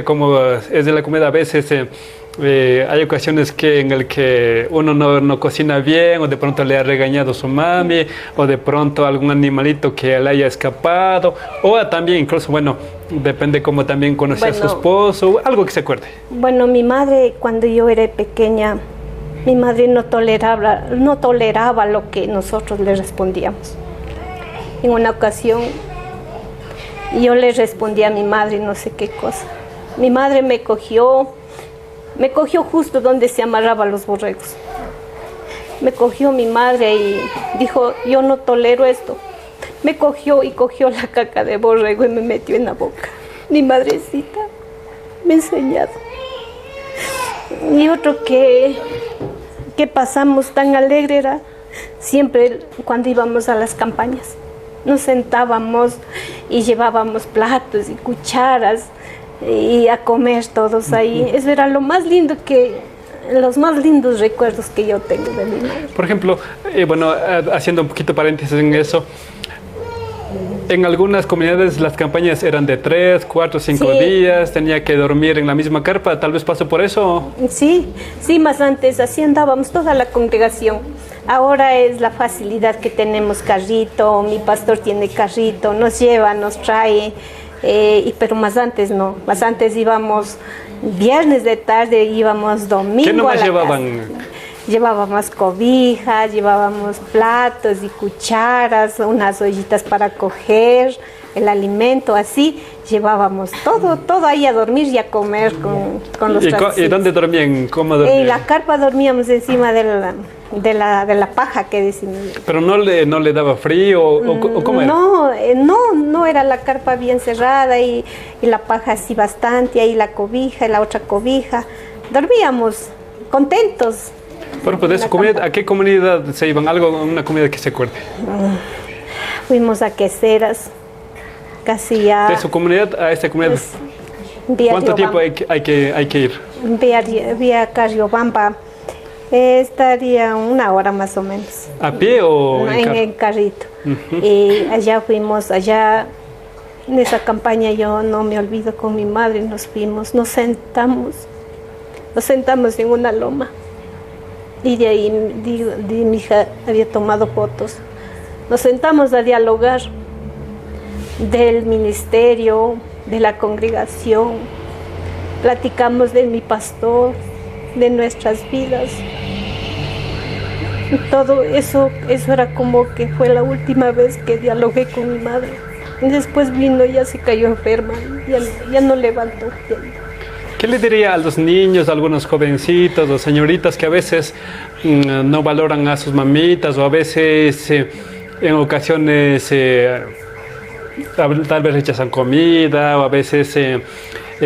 como es de la comida, a veces hay ocasiones en el que uno no cocina bien, o de pronto le ha regañado su mami, o de pronto algún animalito que le haya escapado, o también incluso, bueno, depende cómo también conocía a su esposo, algo que se acuerde. Bueno, mi madre, cuando yo era pequeña, mi madre no toleraba lo que nosotros le respondíamos. En una ocasión, yo le respondí a mi madre no sé qué cosa. Mi madre me cogió justo donde se amarraban los borregos. Me cogió mi madre y dijo, yo no tolero esto. Me cogió la caca de borrego y me metió en la boca. Mi madrecita me ha enseñado. Y otro que pasamos tan alegre era siempre cuando íbamos a las campañas. Nos sentábamos y llevábamos platos y cucharas y a comer todos ahí. Eso era los más lindos recuerdos que yo tengo de mi madre. Por ejemplo, haciendo un poquito paréntesis en eso, en algunas comunidades las campañas eran de 3, 4, 5 días, tenía que dormir en la misma carpa, tal vez pasó por eso. Sí, más antes así andábamos toda la congregación. Ahora es la facilidad que tenemos carrito, mi pastor tiene carrito, nos lleva, nos trae, pero más antes no, más antes íbamos viernes de tarde, íbamos domingo. ¿Qué nomás llevaban? Llevábamos cobijas, llevábamos platos y cucharas, unas ollitas para coger el alimento, así llevábamos todo ahí a dormir y a comer con los trastos. ¿Y dónde dormían? ¿Cómo dormían? En la carpa dormíamos encima de la paja que decimos. ¿Pero no le daba frío o cómo era? No era la carpa bien cerrada y la paja así bastante, ahí la cobija y la otra cobija. Dormíamos contentos. Bueno, pues de esa comunidad, ¿a qué comunidad se iban? Una comunidad que se acuerde. Fuimos a Queseras, casi ya. ¿De su comunidad a esta comunidad? Pues, ¿cuánto tiempo hay que ir? Vía Carriobamba, estaría 1 hora más o menos. ¿A pie o en carrito? Y allá fuimos, en esa campaña yo no me olvido, con mi madre nos fuimos, nos sentamos en una loma. Y de ahí mi hija había tomado fotos. Nos sentamos a dialogar del ministerio, de la congregación. Platicamos de mi pastor, de nuestras vidas. Todo eso era como que fue la última vez que dialogué con mi madre. Y después vino, ya se cayó enferma, ya no levantó. ¿Qué le diría a los niños, a algunos jovencitos o señoritas que a veces no valoran a sus mamitas, o a veces en ocasiones tal vez rechazan comida, o a veces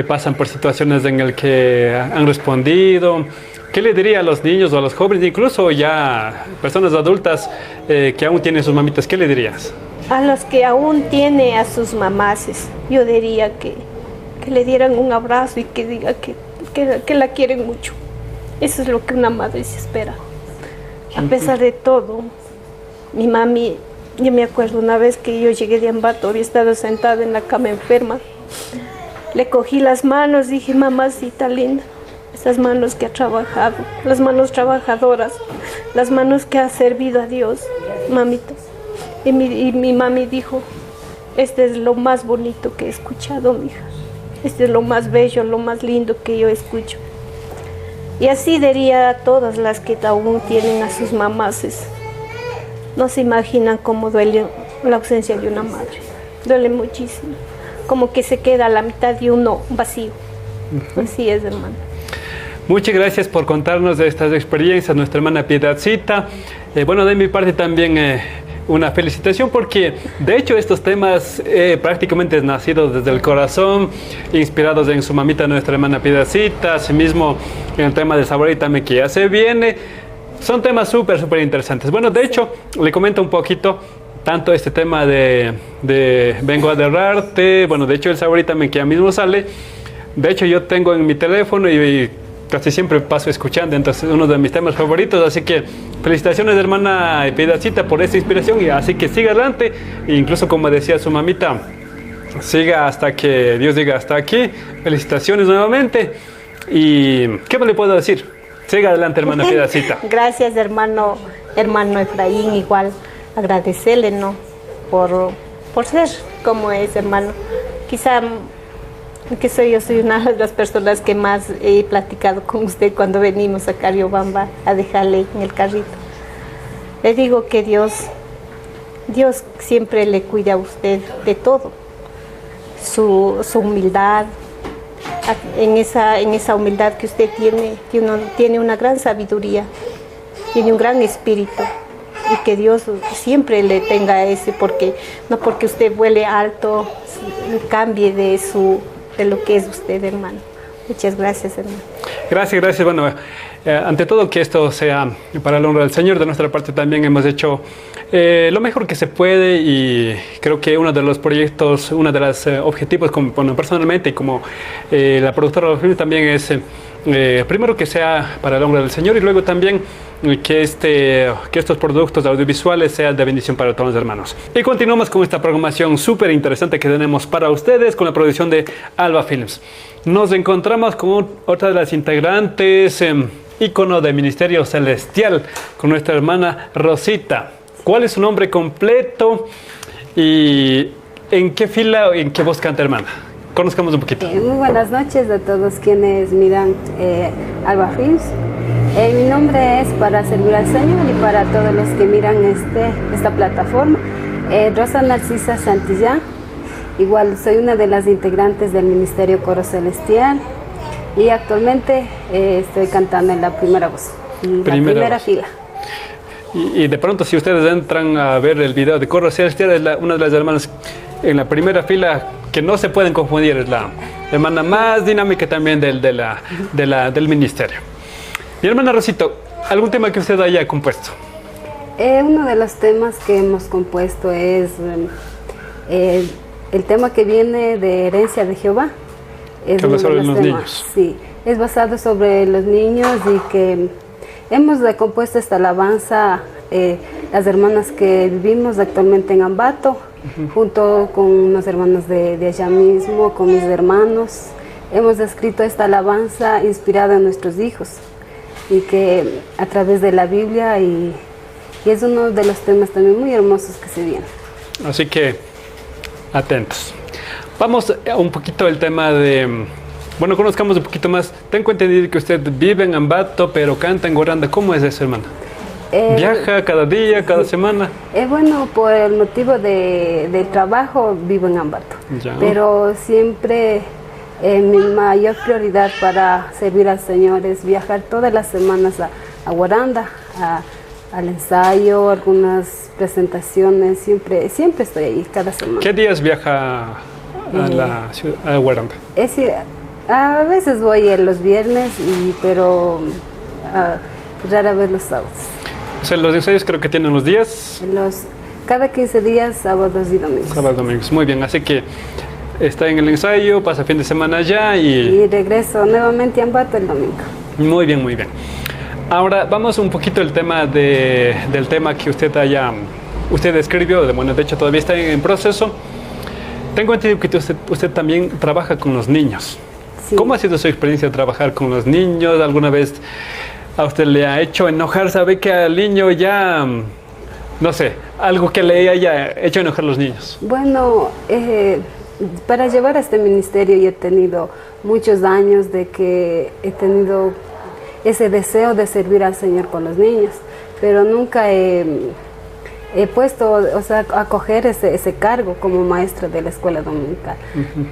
pasan por situaciones en las que han respondido? ¿Qué le diría a los niños o a los jóvenes, incluso ya personas adultas que aún tienen sus mamitas? ¿Qué le dirías? A los que aún tienen a sus mamases, yo diría que le dieran un abrazo y que diga que la quieren mucho. Eso es lo que una madre se espera. A pesar de todo, mi mami, yo me acuerdo una vez que yo llegué de Ambato, había estado sentada en la cama enferma. Le cogí las manos, dije, mamacita linda, esas manos que ha trabajado, las manos trabajadoras, las manos que ha servido a Dios, mamita. Y mi mami dijo, este es lo más bonito que he escuchado, mija. Este es lo más bello, lo más lindo que yo escucho. Y así diría a todas las que aún tienen a sus mamases. No se imaginan cómo duele la ausencia de una madre. Duele muchísimo. Como que se queda a la mitad de uno vacío. Así es, hermano. Muchas gracias por contarnos de estas experiencias, nuestra hermana Piedadcita. Bueno, de mi parte también una felicitación, porque de hecho estos temas prácticamente nacidos desde el corazón, inspirados en su mamita, nuestra hermana Piedadcita, asimismo en el tema del Saboritame que ya se viene. Son temas súper interesantes. Bueno, de hecho, le comento un poquito tanto este tema de Vengo a Aderrarte. Bueno, de hecho el Saboritame que ya mismo sale, de hecho yo tengo en mi teléfono y casi siempre paso escuchando, entonces uno de mis temas favoritos, así que felicitaciones, hermana Piedadcita, por esta inspiración, y así que siga adelante. E incluso como decía su mamita, siga hasta que Dios diga hasta aquí. Felicitaciones nuevamente. ¿Y qué le puedo decir? Siga adelante, hermana Piedacita. Gracias, hermano Efraín, igual agradecerle, ¿no? Por ser como es, hermano. Quizá yo soy una de las personas que más he platicado con usted cuando venimos a Cariobamba a dejarle en el carrito. Le digo que Dios siempre le cuida a usted de todo. Su humildad, en esa humildad que usted tiene una gran sabiduría, tiene un gran espíritu, y que Dios siempre le tenga ese, no porque usted vuele alto, cambie de lo que es usted, hermano. Muchas gracias, hermano. Gracias. Bueno, ante todo que esto sea para la honra del Señor. De nuestra parte también hemos hecho lo mejor que se puede, y creo que uno de los proyectos, uno de los objetivos, bueno, personalmente y como la productora del film, también es primero que sea para la honra del Señor, y luego también que estos productos audiovisuales sean de bendición para todos los hermanos. Y continuamos con esta programación súper interesante que tenemos para ustedes con la producción de Alba Films. Nos encontramos con otra de las integrantes, ícono de Ministerio Celestial, con nuestra hermana Rosita. ¿Cuál es su nombre completo y en qué fila o en qué voz canta, hermana? Conozcamos un poquito. Muy buenas noches a todos quienes miran Alba Films. Mi nombre es para servir al Señor y para todos los que miran esta plataforma. Rosa Narcisa Santillán. Igual soy una de las integrantes del Ministerio Coro Celestial y actualmente estoy cantando en la primera voz, la primera fila. Y de pronto, si ustedes entran a ver el video de Coro Celestial, es una de las hermanas en la primera fila que no se pueden confundir, es la hermana más dinámica también del ministerio. Mi hermana Rosito, ¿algún tema que usted haya compuesto? Uno de los temas que hemos compuesto es el tema que viene de Herencia de Jehová. Que habla sobre los niños. Sí, es basado sobre los niños, y que hemos compuesto esta alabanza las hermanas que vivimos actualmente en Ambato, junto con unos hermanos de allá mismo, con mis hermanos. Hemos escrito esta alabanza inspirada en nuestros hijos, y que a través de la Biblia, y es uno de los temas también muy hermosos que se vienen. Así que atentos. Vamos a un poquito el tema de... Bueno, conozcamos un poquito más. Tengo entendido que usted vive en Ambato, pero canta en Guaranda. ¿Cómo es eso, hermana? ¿Viaja cada día, cada semana? Bueno, por el motivo del trabajo vivo en Ambato. Ya. Pero siempre mi mayor prioridad para servir al Señor es viajar todas las semanas a Guaranda, al ensayo, algunas presentaciones. Siempre estoy ahí, cada semana. ¿Qué días viaja a Guaranda? A veces voy los viernes, pero rara vez los sábados. O sea, los ensayos creo que tienen los días. Cada 15 días, sábados y domingos. Sábados y domingos, muy bien. Así que está en el ensayo, pasa fin de semana allá y regreso nuevamente a Ambato el domingo. Muy bien, muy bien. Ahora vamos un poquito al tema del tema que usted escribió. Bueno, de hecho todavía está en proceso. Tengo entendido que usted también trabaja con los niños. Sí. ¿Cómo ha sido su experiencia de trabajar con los niños? ¿Alguna vez a usted le ha hecho enojar? ¿Sabe que al niño ya, no sé, algo que le haya hecho enojar a los niños? Bueno, para llevar a este ministerio yo he tenido muchos años de que he tenido ese deseo de servir al Señor con los niños, pero nunca he puesto, a coger ese cargo como maestra de la escuela dominical.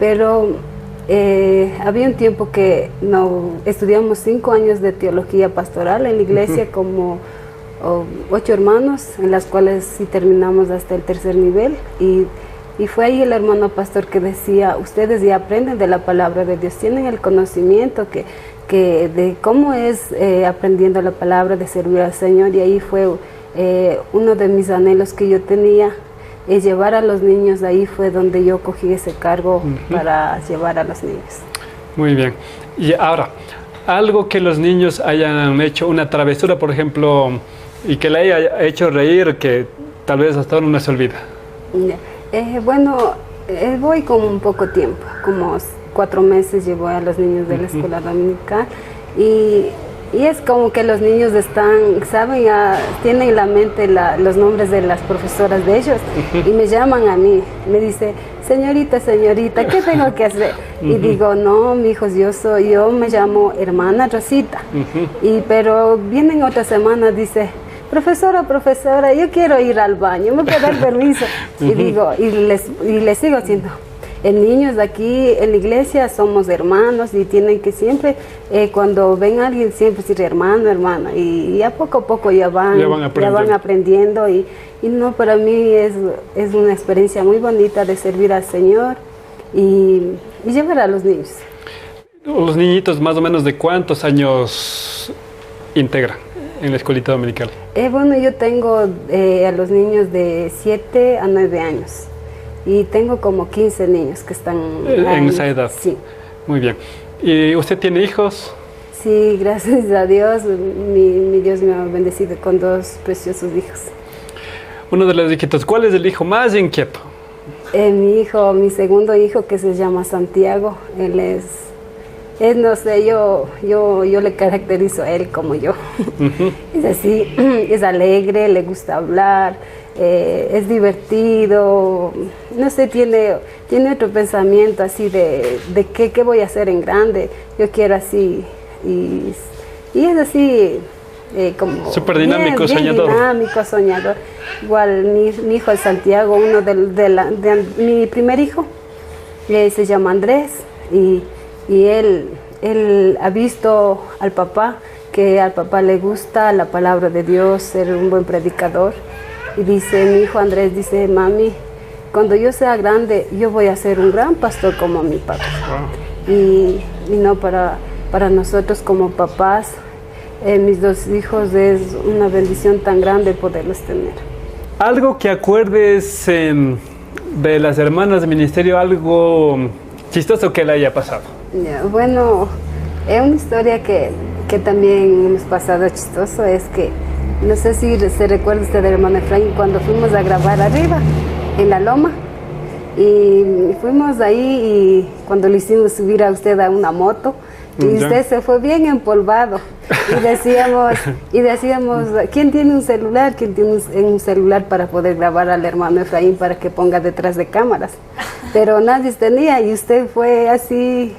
Pero había un tiempo que estudiamos 5 años de teología pastoral en la iglesia, como 8 hermanos, en las cuales sí terminamos hasta el 3er nivel, y fue ahí el hermano pastor que decía: ustedes ya aprenden de la palabra de Dios, tienen el conocimiento de cómo es aprendiendo la palabra, de servir al Señor. Y ahí fue uno de mis anhelos que yo tenía, es llevar a los niños. Ahí fue donde yo cogí ese cargo para llevar a los niños. Muy bien. Y ahora, algo que los niños hayan hecho, una travesura, por ejemplo, y que le haya hecho reír, que tal vez hasta ahora no se olvida. Bueno, Voy con un poco tiempo, como 4 meses llevo a los niños de la escuela dominical y es como que los niños saben, tienen en la mente los nombres de las profesoras de ellos y me llaman a mí, me dice, señorita, ¿qué tengo que hacer? Y digo, no, mijos, yo me llamo hermana Rosita, pero vienen otras semanas, dice, profesora, yo quiero ir al baño, ¿me puede dar permiso? Y digo, y les sigo haciendo. En niños de aquí en la iglesia somos hermanos y tienen que siempre, cuando ven a alguien, siempre decir hermano, hermana. Y a poco ya van aprendiendo. Y no, para mí es una experiencia muy bonita de servir al Señor y llevar a los niños. Los niñitos, más o menos, ¿de cuántos años integran en la escuelita dominical? Bueno, yo tengo a los niños de 7 a 9 años. Y tengo como 15 niños que están en esa edad. Sí. Muy bien. ¿Y usted tiene hijos? Sí, gracias a Dios. Mi Dios me ha bendecido con 2 preciosos hijos. Uno de los hijitos, ¿cuál es el hijo más inquieto? Mi segundo hijo, que se llama Santiago, él no sé, yo le caracterizo a él como yo. Es así, es alegre, le gusta hablar, es divertido, no sé, tiene otro pensamiento así de qué voy a hacer en grande, yo quiero así, y es así como... Súper dinámico, bien soñador. Dinámico, soñador. Igual mi hijo es Santiago, uno de mi primer hijo, se llama Andrés, y él ha visto al papá, que al papá le gusta la palabra de Dios, ser un buen predicador. Y dice, mi hijo Andrés dice, mami, cuando yo sea grande, yo voy a ser un gran pastor como mi papá. Wow. Y no, para nosotros como papás, mis 2 hijos es una bendición tan grande poderlos tener. Algo que acuerdes de las hermanas de ministerio, algo chistoso que le haya pasado. Bueno, es una historia que también hemos pasado chistoso, es que no sé si se recuerda usted del hermano Efraín cuando fuimos a grabar arriba, en la loma, y fuimos ahí y cuando le hicimos subir a usted a una moto, y usted se fue bien empolvado, y decíamos, ¿quién tiene un celular? ¿Quién tiene un celular para poder grabar al hermano Efraín para que ponga detrás de cámaras? Pero nadie tenía y usted fue así.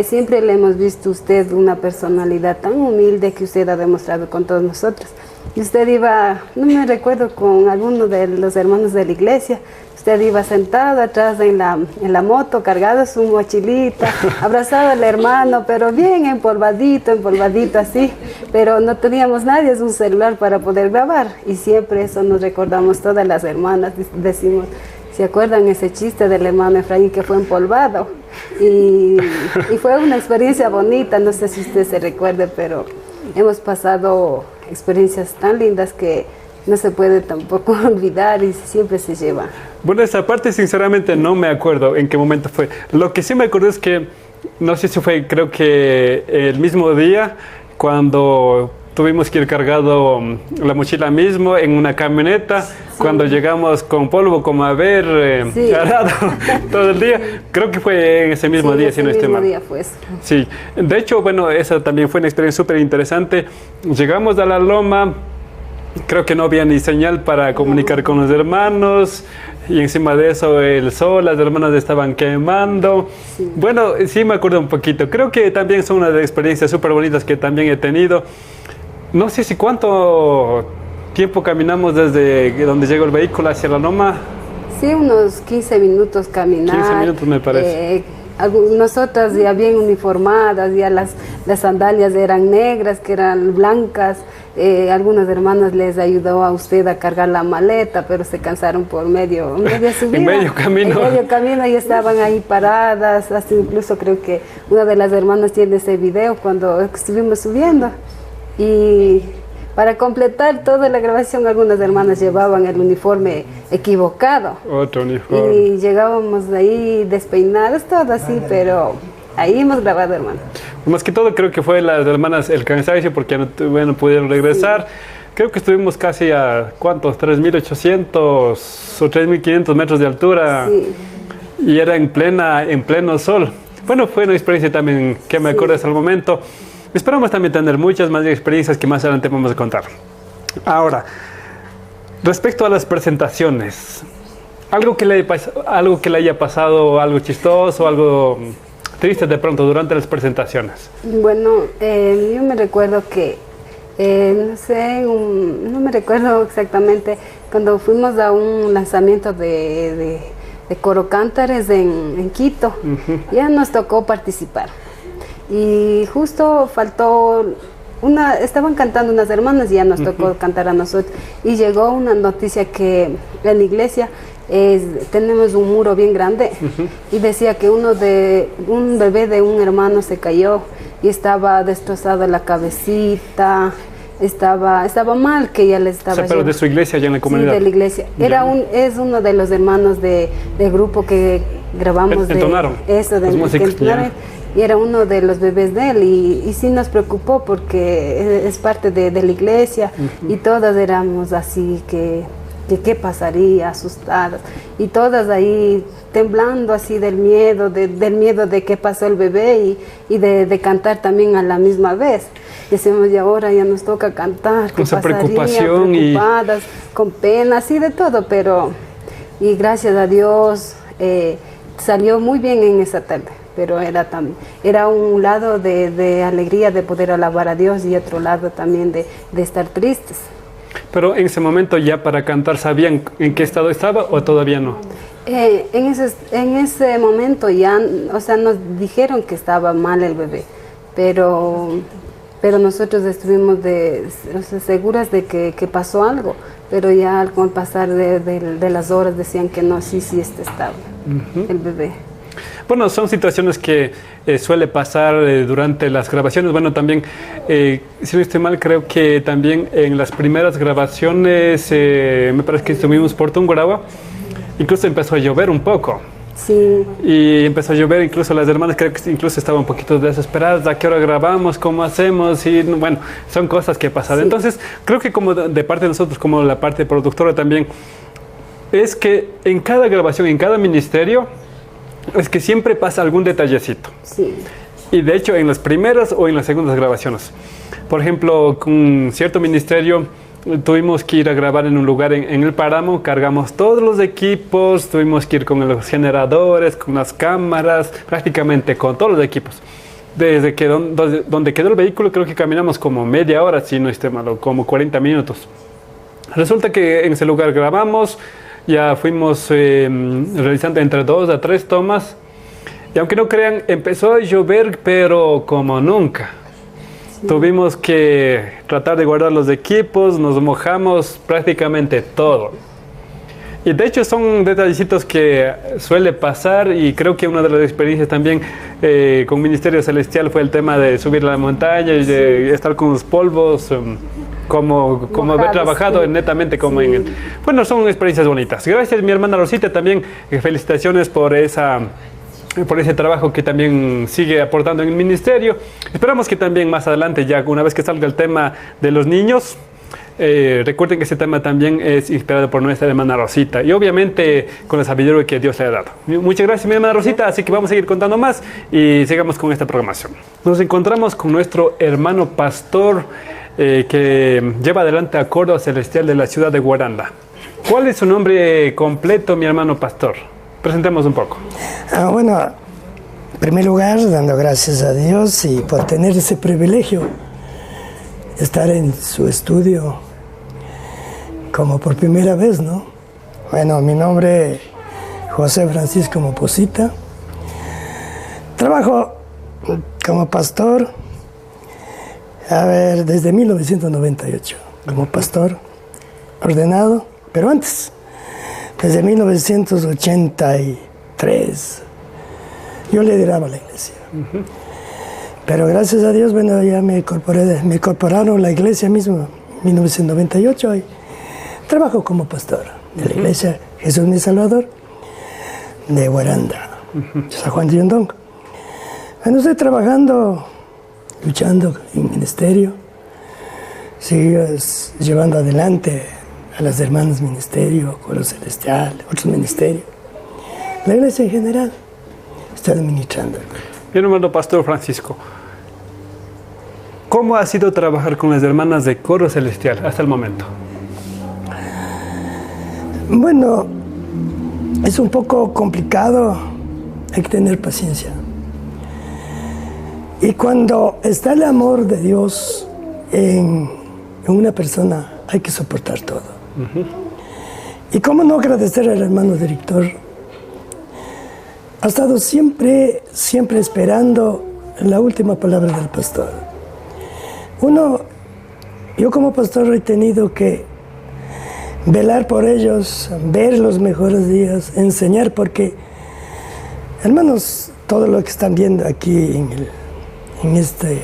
Siempre le hemos visto a usted una personalidad tan humilde que usted ha demostrado con todos nosotros. Y usted iba, no me recuerdo, con alguno de los hermanos de la iglesia, usted iba sentado atrás en la moto, cargado su mochilita, abrazado al hermano, pero bien empolvadito así, pero no teníamos nadie un celular para poder grabar. Y siempre eso nos recordamos todas las hermanas, decimos, ¿se acuerdan ese chiste del hermano Efraín que fue empolvado? Y fue una experiencia bonita, no sé si usted se recuerde, pero hemos pasado experiencias tan lindas que no se puede tampoco olvidar y siempre se lleva. Bueno, esa parte sinceramente no me acuerdo en qué momento fue. Lo que sí me acuerdo es que, no sé si fue, creo que el mismo día, cuando tuvimos que ir cargado la mochila mismo en una camioneta, sí. Cuando llegamos con polvo, como haber arado todo el día. Creo que fue en ese mismo día, si no estoy mal. Día fue eso. Sí, de hecho, bueno, esa también fue una experiencia súper interesante. Llegamos a la loma, creo que no había ni señal para comunicar con los hermanos, y encima de eso el sol, las hermanas estaban quemando. Sí. Bueno, sí me acuerdo un poquito. Creo que también son una de las experiencias súper bonitas que también he tenido. No sé si cuánto tiempo caminamos desde donde llegó el vehículo hacia la loma. Sí, unos 15 minutos caminar. 15 minutos me parece. Nosotras ya bien uniformadas, ya las sandalias eran negras, que eran blancas. Algunas hermanas les ayudó a usted a cargar la maleta, pero se cansaron por media subida. En medio camino. En medio camino y estaban ahí paradas. Hasta incluso creo que una de las hermanas tiene ese video cuando estuvimos subiendo. Y para completar toda la grabación, algunas hermanas llevaban el uniforme equivocado. Otro uniforme. Y llegábamos ahí despeinadas, todo así, pero ahí hemos grabado, hermano. Más que todo creo que fue las hermanas el cansancio porque no pudieron regresar. Sí. Creo que estuvimos casi a, ¿cuántos? 3.800 o 3.500 metros de altura. Sí. y era en pleno sol. Bueno, fue una experiencia también que me acuerdo hasta el momento. Esperamos también tener muchas más experiencias que más adelante vamos a contar. Ahora, respecto a las presentaciones, algo que le haya pasado, algo chistoso, algo triste de pronto durante las presentaciones. Bueno, yo me recuerdo que, no sé, no me recuerdo exactamente, cuando fuimos a un lanzamiento de Coro Cántares en Quito, ya nos tocó participar. Y justo faltó estaban cantando unas hermanas y ya nos tocó cantar a nosotros. Y llegó una noticia que en la iglesia tenemos un muro bien grande y decía que un bebé de un hermano se cayó y estaba destrozada la cabecita, estaba mal, que ya le estaba... O sea, pero de su iglesia, ya en la comunidad. Sí, de la iglesia. Es uno de los hermanos del grupo que grabamos. Entonaron. Eso, de músicos. Y era uno de los bebés de él y sí nos preocupó porque es parte de la iglesia y todas éramos así que qué pasaría, asustadas y todas ahí temblando así del miedo de qué pasó el bebé y de cantar también a la misma vez. Decimos, y ahora ya nos toca cantar, con esa preocupación, preocupadas, con pena, así de todo, y gracias a Dios salió muy bien en esa tarde. Pero era un lado de alegría de poder alabar a Dios y otro lado también de estar tristes. Pero en ese momento ya para cantar, ¿sabían en qué estado estaba o todavía no? En ese momento ya, o sea, nos dijeron que estaba mal el bebé, pero nosotros estuvimos seguras de que pasó algo, pero ya con el pasar de las horas decían que no, sí estaba el bebé. Bueno, son situaciones que suele pasar durante las grabaciones. Bueno, también, si no estoy mal, creo que también en las primeras grabaciones, me parece que estuvimos por Tungurahua, incluso empezó a llover un poco. Sí. Y empezó a llover, incluso las hermanas creo que incluso estaban un poquito desesperadas. ¿A qué hora grabamos? ¿Cómo hacemos? Y bueno, son cosas que pasan. Sí. Entonces, creo que como de parte de nosotros, como la parte productora también, es que en cada grabación, en cada ministerio, es que siempre pasa algún detallecito. Sí. Y de hecho en las primeras o en las segundas grabaciones. Por ejemplo, con cierto ministerio tuvimos que ir a grabar en un lugar en el páramo, cargamos todos los equipos, tuvimos que ir con los generadores, con las cámaras, prácticamente con todos los equipos. Desde que donde quedó el vehículo creo que caminamos como media hora, si no estoy malo, como 40 minutos. Resulta que en ese lugar grabamos. Ya fuimos realizando entre 2 a 3 tomas y aunque no crean, empezó a llover pero como nunca. Sí. Tuvimos que tratar de guardar los equipos, nos mojamos prácticamente todo. Y de hecho son detallecitos que suele pasar y creo que una de las experiencias también con Ministerio Celestial fue el tema de subir a la montaña y de estar con los polvos. Como haber trabajado netamente como en el... Bueno, son experiencias bonitas. Gracias, mi hermana Rosita, también felicitaciones por ese trabajo que también sigue aportando en el ministerio. Esperamos que también más adelante, ya una vez que salga el tema de los niños, recuerden que ese tema también es inspirado por nuestra hermana Rosita y obviamente con la sabiduría que Dios le ha dado. Muchas gracias, mi hermana Rosita, así que vamos a seguir contando más y sigamos con esta programación. Nos encontramos con nuestro hermano pastor que lleva adelante a Coro Celestial de la ciudad de Guaranda. ¿Cuál es su nombre completo, mi hermano pastor? Presentemos un poco. Bueno, en primer lugar, dando gracias a Dios y por tener ese privilegio de estar en su estudio como por primera vez, ¿no? Bueno, mi nombre es José Francisco Moposita. Trabajo como pastor, desde 1998, como pastor ordenado, pero antes, desde 1983, yo lideraba la iglesia. Pero gracias a Dios, bueno, ya me incorporaron la iglesia misma en 1998 y trabajo como pastor de la iglesia Jesús mi Salvador de Guaranda, San Juan de Yondongo. Bueno, estoy trabajando, luchando en ministerio, sigo llevando adelante a las hermanas ministerio, Coro Celestial, otros ministerios. La iglesia en general está administrando. Mi hermano Pastor Francisco, ¿cómo ha sido trabajar con las hermanas de Coro Celestial hasta el momento? Bueno, es un poco complicado, hay que tener paciencia. Y cuando está el amor de Dios en una persona, hay que soportar todo. Y cómo no agradecer al hermano director. Ha estado siempre esperando la última palabra del pastor. Yo como pastor he tenido que velar por ellos, ver los mejores días, enseñar, porque, hermanos, todo lo que están viendo aquí en este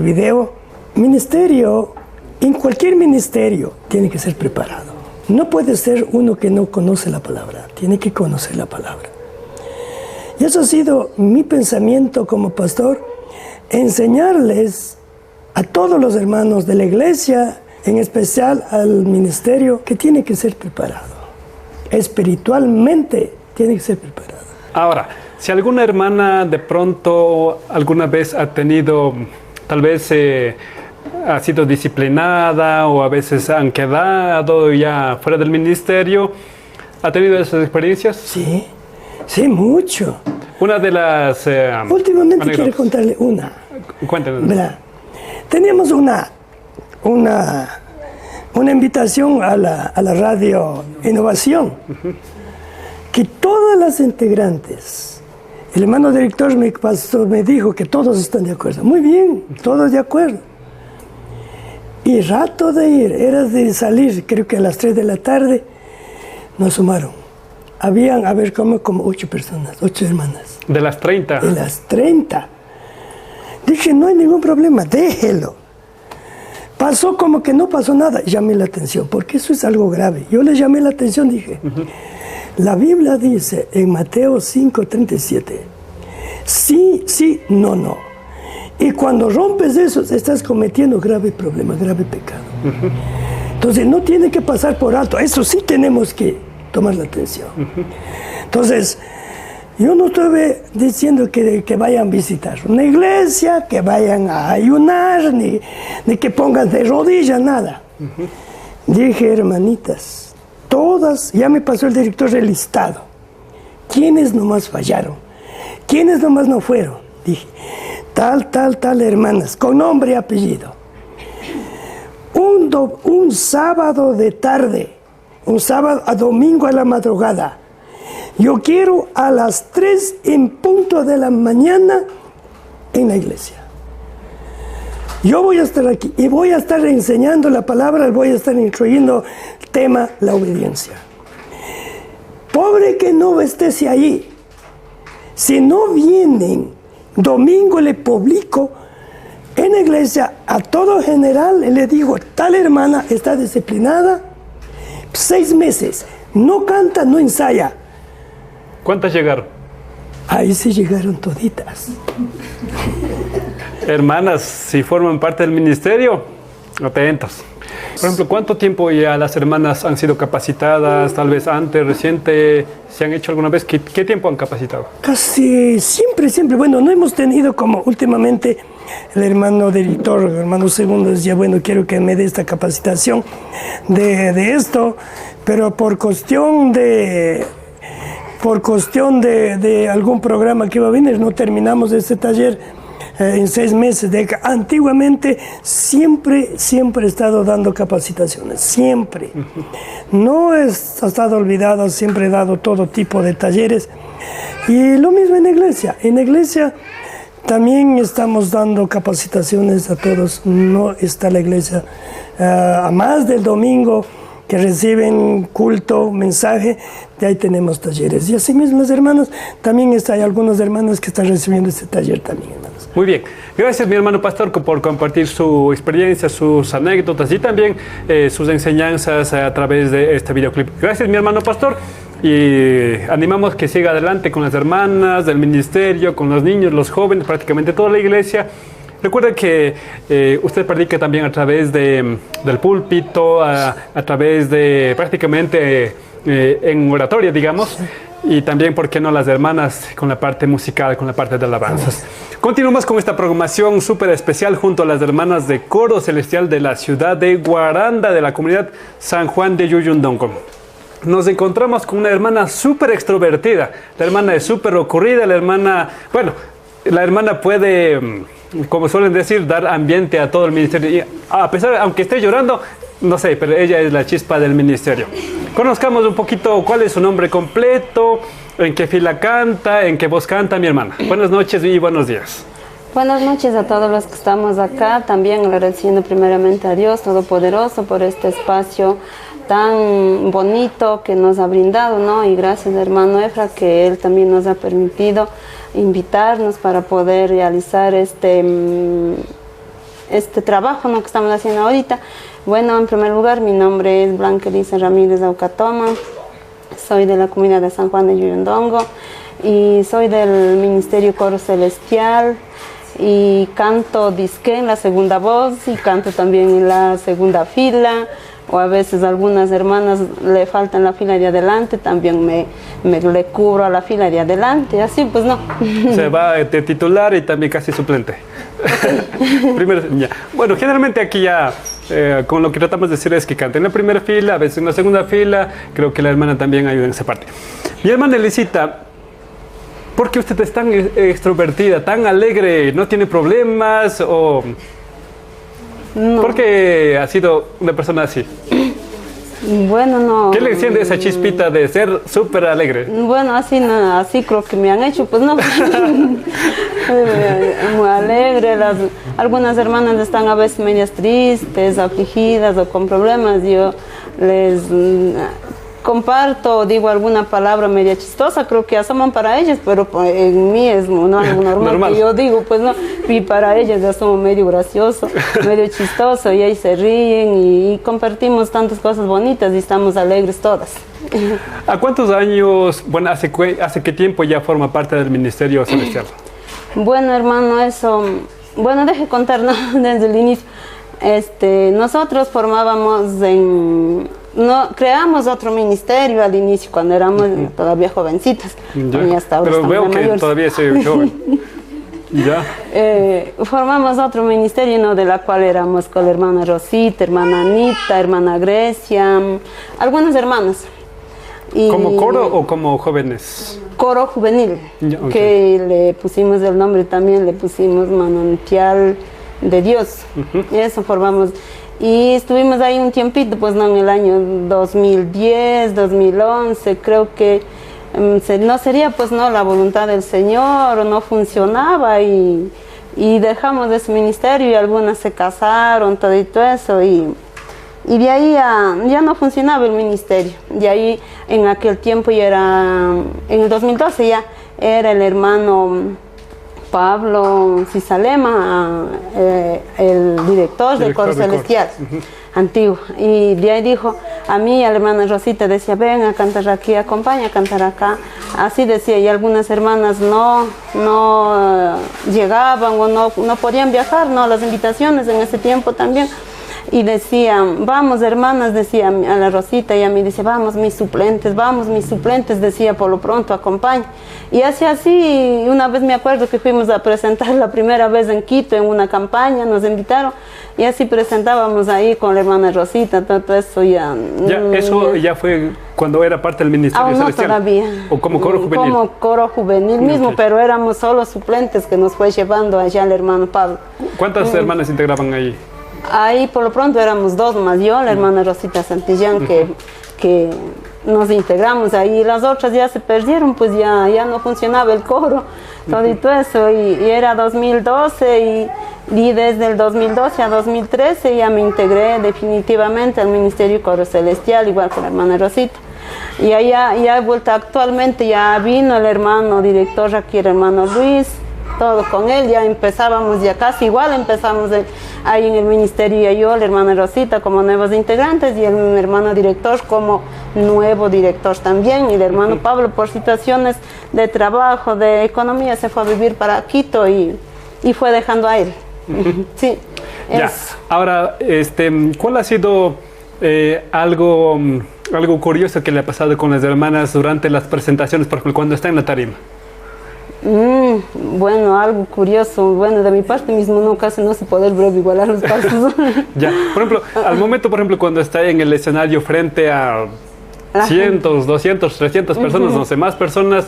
video, ministerio, en cualquier ministerio, tiene que ser preparado. No puede ser uno que no conoce la palabra, tiene que conocer la palabra. Y eso ha sido mi pensamiento como pastor, enseñarles a todos los hermanos de la iglesia, en especial al ministerio, que tiene que ser preparado. Espiritualmente tiene que ser preparado. Ahora, si alguna hermana de pronto alguna vez ha tenido, tal vez ha sido disciplinada o a veces han quedado ya fuera del ministerio, ¿ha tenido esas experiencias? Sí, sí, mucho. Una de las... Últimamente quiero contarle una. Cuéntenos. ¿Verdad? Teníamos una invitación a la radio Innovación, que todas las integrantes, el hermano director me dijo que todos están de acuerdo. Muy bien, todos de acuerdo. Y rato de ir, era de salir, creo que a las 3 de la tarde, nos sumaron. Habían, a ver, como 8 personas, 8 hermanas. De las 30. De las 30. Dije, no hay ningún problema, déjelo. Pasó como que no pasó nada. Llamé la atención, porque eso es algo grave. Yo le llamé la atención, dije, la Biblia dice en Mateo 5:37, sí, sí, no, no. Y cuando rompes eso, estás cometiendo grave problema, grave pecado. Entonces, no tiene que pasar por alto. Eso sí tenemos que tomar la atención. Entonces, yo no estuve diciendo que vayan a visitar una iglesia, que vayan a ayunar, ni que pongan de rodillas, nada. Dije, hermanitas, todas, ya me pasó el director del listado. ¿Quiénes nomás fallaron? ¿Quiénes nomás no fueron? Dije, tal, hermanas, con nombre y apellido. Un sábado de tarde, un sábado a domingo a la madrugada, yo quiero a las 3 en punto de la mañana en la iglesia. Yo voy a estar aquí y voy a estar enseñando la palabra, voy a estar instruyendo el tema, la obediencia. Pobre que no estés ahí. Si no vienen, domingo le publico en la iglesia a todo general, le digo, tal hermana está disciplinada, 6 meses, no canta, no ensaya. ¿Cuántas llegaron? Ahí sí llegaron toditas. Hermanas, si forman parte del ministerio, atentos. Por ejemplo, ¿cuánto tiempo ya las hermanas han sido capacitadas? Tal vez antes, reciente, ¿se han hecho alguna vez? ¿Qué tiempo han capacitado? Casi siempre. Bueno, no hemos tenido como últimamente el hermano director, el hermano segundo decía, bueno, quiero que me dé esta capacitación de esto, pero por cuestión de algún programa que iba a venir, no terminamos este taller en 6 meses. Antiguamente siempre he estado dando capacitaciones, siempre. No he estado olvidado, siempre he dado todo tipo de talleres. Y lo mismo en la iglesia. En la iglesia también estamos dando capacitaciones a todos. No está la iglesia a más del domingo que reciben culto, mensaje, de ahí tenemos talleres. Y así mismo las hermanas, también hay algunos hermanos que están recibiendo este taller también, hermanos. Muy bien. Gracias, mi hermano pastor, por compartir su experiencia, sus anécdotas y también sus enseñanzas a través de este videoclip. Gracias, mi hermano pastor. Y animamos que siga adelante con las hermanas del ministerio, con los niños, los jóvenes, prácticamente toda la iglesia. Recuerda que usted predica también a través del púlpito, a través de prácticamente en oratoria, digamos. y también, ¿por qué no, las hermanas con la parte musical, con la parte de alabanzas? Continuamos con esta programación súper especial junto a las hermanas de Coro Celestial de la ciudad de Guaranda, de la comunidad San Juan de Yuyundongo. Nos encontramos con una hermana súper extrovertida. La hermana es súper ocurrida, la hermana puede, como suelen decir, dar ambiente a todo el ministerio. Y a pesar, aunque esté llorando, no sé, pero ella es la chispa del ministerio. Conozcamos un poquito cuál es su nombre completo, en qué fila canta, en qué voz canta mi hermana. Buenas noches y buenos días. Buenas noches a todos los que estamos acá, también agradeciendo primeramente a Dios Todopoderoso por este espacio tan bonito que nos ha brindado, ¿no? Y gracias, hermano Efra, que él también nos ha permitido invitarnos para poder realizar este trabajo, ¿no?, que estamos haciendo ahorita. Bueno, en primer lugar, mi nombre es Blanca Elisa Ramírez Aucatoma, soy de la comunidad de San Juan de Yuyundongo y soy del Ministerio Coro Celestial y canto disque en la segunda voz y canto también en la segunda fila, o a veces algunas hermanas le faltan la fila de adelante, también me le cubro a la fila de adelante, así pues no. Se va de titular y también casi suplente. Primero, ya. Bueno, generalmente aquí ya, con lo que tratamos de decir es que canta en la primera fila, a veces en la segunda fila, creo que la hermana también ayuda en esa parte. Mi hermana Elisita, ¿por qué usted es tan extrovertida, tan alegre? ¿No tiene problemas o...? No. ¿Por qué ha sido una persona así? Bueno, no. ¿Qué le enciende esa chispita de ser súper alegre? Bueno, así, no, así creo que me han hecho, pues no. Muy alegre. Algunas hermanas están a veces medias tristes, afligidas o con problemas. Yo les comparto, digo alguna palabra media chistosa, creo que asoman para ellas, pero en mí es no algo normal. Que yo digo, pues no, y para ellas ya somos medio gracioso, medio chistoso, y ahí se ríen y compartimos tantas cosas bonitas y estamos alegres todas. ¿A cuántos años, bueno, hace qué tiempo ya forma parte del Ministerio Celestial? Bueno, hermano, eso, bueno, deje contar, ¿no?, desde el inicio. Nosotros formábamos creamos otro ministerio al inicio cuando éramos todavía jovencitas. Y hasta ahora pero veo que mayores. todavía soy joven. Ya. Formamos otro ministerio, ¿no?, de la cual éramos con la hermana Rosita, hermana Anita, hermana Grecia, algunas hermanas. Y ¿como coro o como jóvenes? Coro juvenil, Ya, okay. Que le pusimos el nombre también, le pusimos Manantial de Dios. Y eso formamos. Y estuvimos ahí un tiempito, pues no, en el año 2010, 2011, creo que no sería pues no la voluntad del Señor, o no funcionaba y dejamos ese ministerio y algunas se casaron, todo eso y de ahí ya no funcionaba el ministerio. De ahí en aquel tiempo ya era, en el 2012 ya era el hermano Pablo Cisalema, el director del Coro Celestial, antiguo. Y de ahí dijo, a mí, a la hermana Rosita, decía, ven a cantar aquí, acompaña a cantar acá. Así decía, y algunas hermanas no llegaban o no podían viajar, no, las invitaciones en ese tiempo también. Y decían, vamos hermanas, decía a la Rosita, y a mí dice, vamos mis suplentes, decía, por lo pronto acompaña. Y así, una vez me acuerdo que fuimos a presentar la primera vez en Quito, en una campaña, nos invitaron, y así presentábamos ahí con la hermana Rosita, todo eso ya... ¿Eso ya fue cuando era parte del Ministerio Celestial? No, todavía. ¿O como coro juvenil? Como coro juvenil mismo, okay. Pero éramos solo suplentes que nos fue llevando allá el hermano Pablo. ¿Cuántas hermanas integraban ahí? Ahí por lo pronto éramos dos más yo, la hermana Rosita Santillán, que nos integramos ahí. Las otras ya se perdieron, pues ya no funcionaba el coro, todo eso. Y era 2012 y desde el 2012 a 2013 ya me integré definitivamente al Ministerio Coro Celestial, igual con la hermana Rosita. Y ya he vuelto actualmente, ya vino el hermano director aquí, el hermano Luis, todo con él, ya empezábamos, ya casi igual empezamos ahí en el ministerio, y yo, la hermana Rosita, como nuevos integrantes, y el hermano director como nuevo director también, y el hermano Pablo, por situaciones de trabajo, de economía, se fue a vivir para Quito y fue dejando a él. Sí. Ya. Ahora, ¿cuál ha sido algo algo curioso que le ha pasado con las hermanas durante las presentaciones, por ejemplo, cuando está en la tarima. Bueno, algo curioso, bueno, de mi parte mismo no, casi no se puede igualar los pasos. Ya, por ejemplo, al momento, por ejemplo, cuando está en el escenario frente a cientos, 200, 300 personas, no sé, más personas,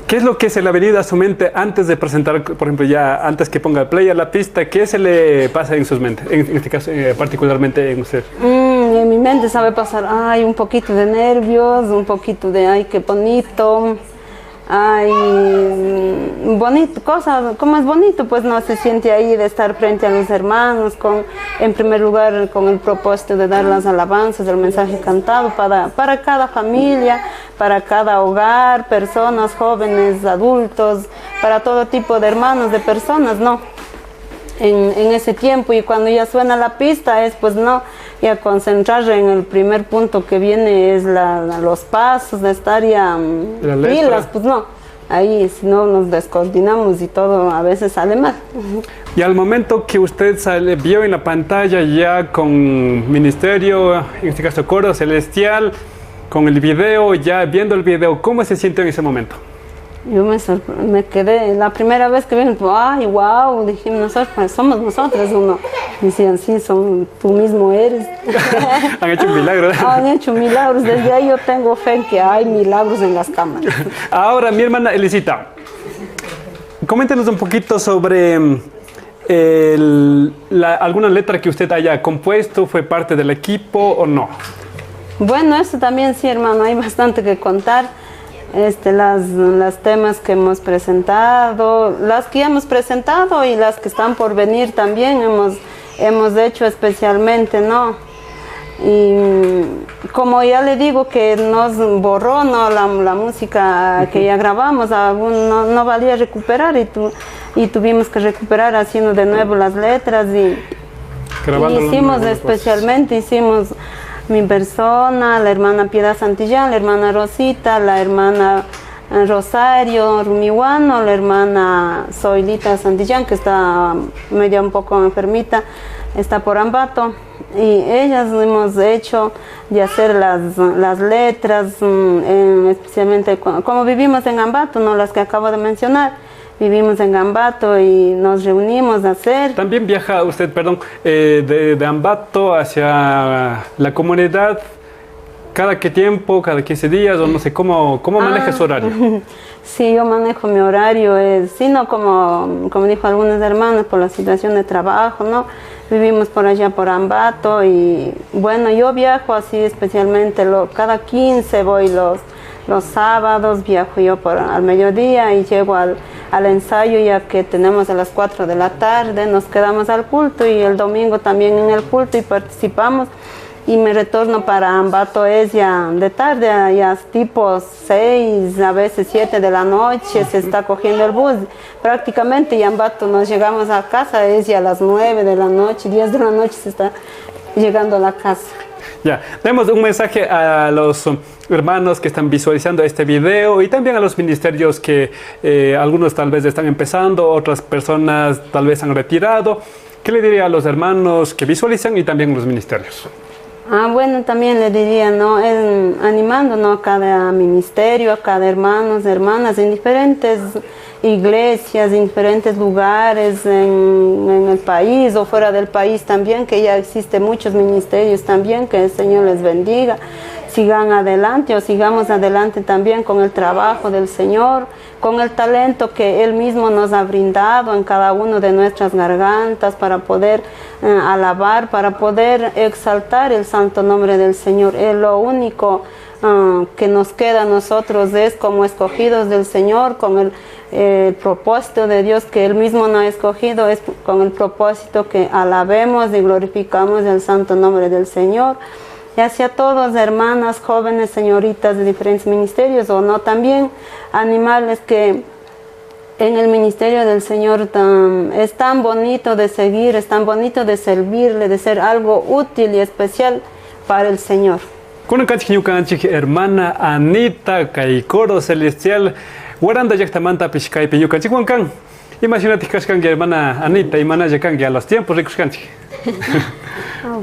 ¿qué es lo que se le ha venido a su mente antes de presentar, por ejemplo, ya antes que ponga play a la pista? ¿Qué se le pasa en sus mentes, en este caso, particularmente en usted? En mi mente sabe pasar, ay, un poquito de nervios, un poquito de, ay, qué bonito. Ay, bonito, cosa, como es bonito, pues no se siente ahí de estar frente a los hermanos, en primer lugar con el propósito de dar las alabanzas, el mensaje cantado para cada familia, para cada hogar, personas, jóvenes, adultos, para todo tipo de hermanos, de personas, ¿no? En ese tiempo, y cuando ya suena la pista es pues no, ya concentrar en el primer punto que viene es los pasos, de estar ya pilas, pues no, ahí si no nos descoordinamos y todo a veces sale mal. Y al momento que usted vio en la pantalla ya con ministerio, en este caso coro celestial, con el video, ya viendo el video, ¿cómo se siente en ese momento? Yo me quedé, la primera vez que vi, ay, wow, dijimos, nosotros, pues, somos nosotros, uno. Decían, sí, tú mismo eres. Han hecho milagros. Han hecho milagros, desde ahí yo tengo fe en que hay milagros en las cámaras. Ahora, mi hermana Elisita, coméntenos un poquito sobre alguna letra que usted haya compuesto, ¿fue parte del equipo o no? Bueno, eso también sí, hermano, hay bastante que contar. Las temas que hemos presentado, las que hemos presentado y las que están por venir también hemos hecho especialmente, ¿no? Y como ya le digo que nos borró, ¿no? la música que ya grabamos, no valía recuperar y tuvimos que recuperar haciendo de nuevo las letras y hicimos especialmente, hicimos mi persona, la hermana Piedad Santillán, la hermana Rosita, la hermana Rosario Rumihuano, la hermana Zoilita Santillán, que está media un poco enfermita, está por Ambato, y ellas hemos hecho de hacer las letras, especialmente como vivimos en Ambato, no las que acabo de mencionar. Vivimos en Ambato y nos reunimos a hacer. También viaja usted, perdón, de Ambato hacia la comunidad, ¿cada qué tiempo, cada 15 días o no sé, cómo maneja su horario? Sí, yo manejo mi horario, sino como dijo algunos hermanos, por la situación de trabajo, ¿no? Vivimos por allá por Ambato y bueno, yo viajo así especialmente, cada 15 voy los sábados, viajo yo al mediodía y llego al ensayo ya que tenemos a las 4 de la tarde, nos quedamos al culto y el domingo también en el culto y participamos y me retorno para Ambato es ya de tarde, ya tipo 6, a veces 7 de la noche se está cogiendo el bus, prácticamente y Ambato nos llegamos a casa es ya a las 9 de la noche, 10 de la noche se está llegando a la casa. Ya, demos un mensaje a los hermanos que están visualizando este video y también a los ministerios que algunos tal vez están empezando, otras personas tal vez han retirado. ¿Qué le diría a los hermanos que visualizan y también a los ministerios? Bueno, también le diría, ¿no? Animando, ¿no? A cada ministerio, a cada hermanos, hermanas, en diferentes iglesias, en diferentes lugares, en el país o fuera del país también, que ya existen muchos ministerios también, que el Señor les bendiga. Sigan adelante o sigamos adelante también con el trabajo del Señor, con el talento que Él mismo nos ha brindado en cada uno de nuestras gargantas para poder alabar, para poder exaltar el santo nombre del Señor. Lo único que nos queda a nosotros es como escogidos del Señor, con el propósito de Dios que Él mismo nos ha escogido, es con el propósito que alabemos y glorificamos el santo nombre del Señor. Y hacia todos, hermanas, jóvenes, señoritas de diferentes ministerios o no, también animarles que en el ministerio del Señor es tan bonito de seguir, es tan bonito de servirle, de ser algo útil y especial para el Señor. Hermana Anita, Coro Celestial, Guaranda Yactamanta Pishkai Piñucanchik Huancan. Imagínate que cangue hermana Anita y manaya cangue a los tiempos ricos canche.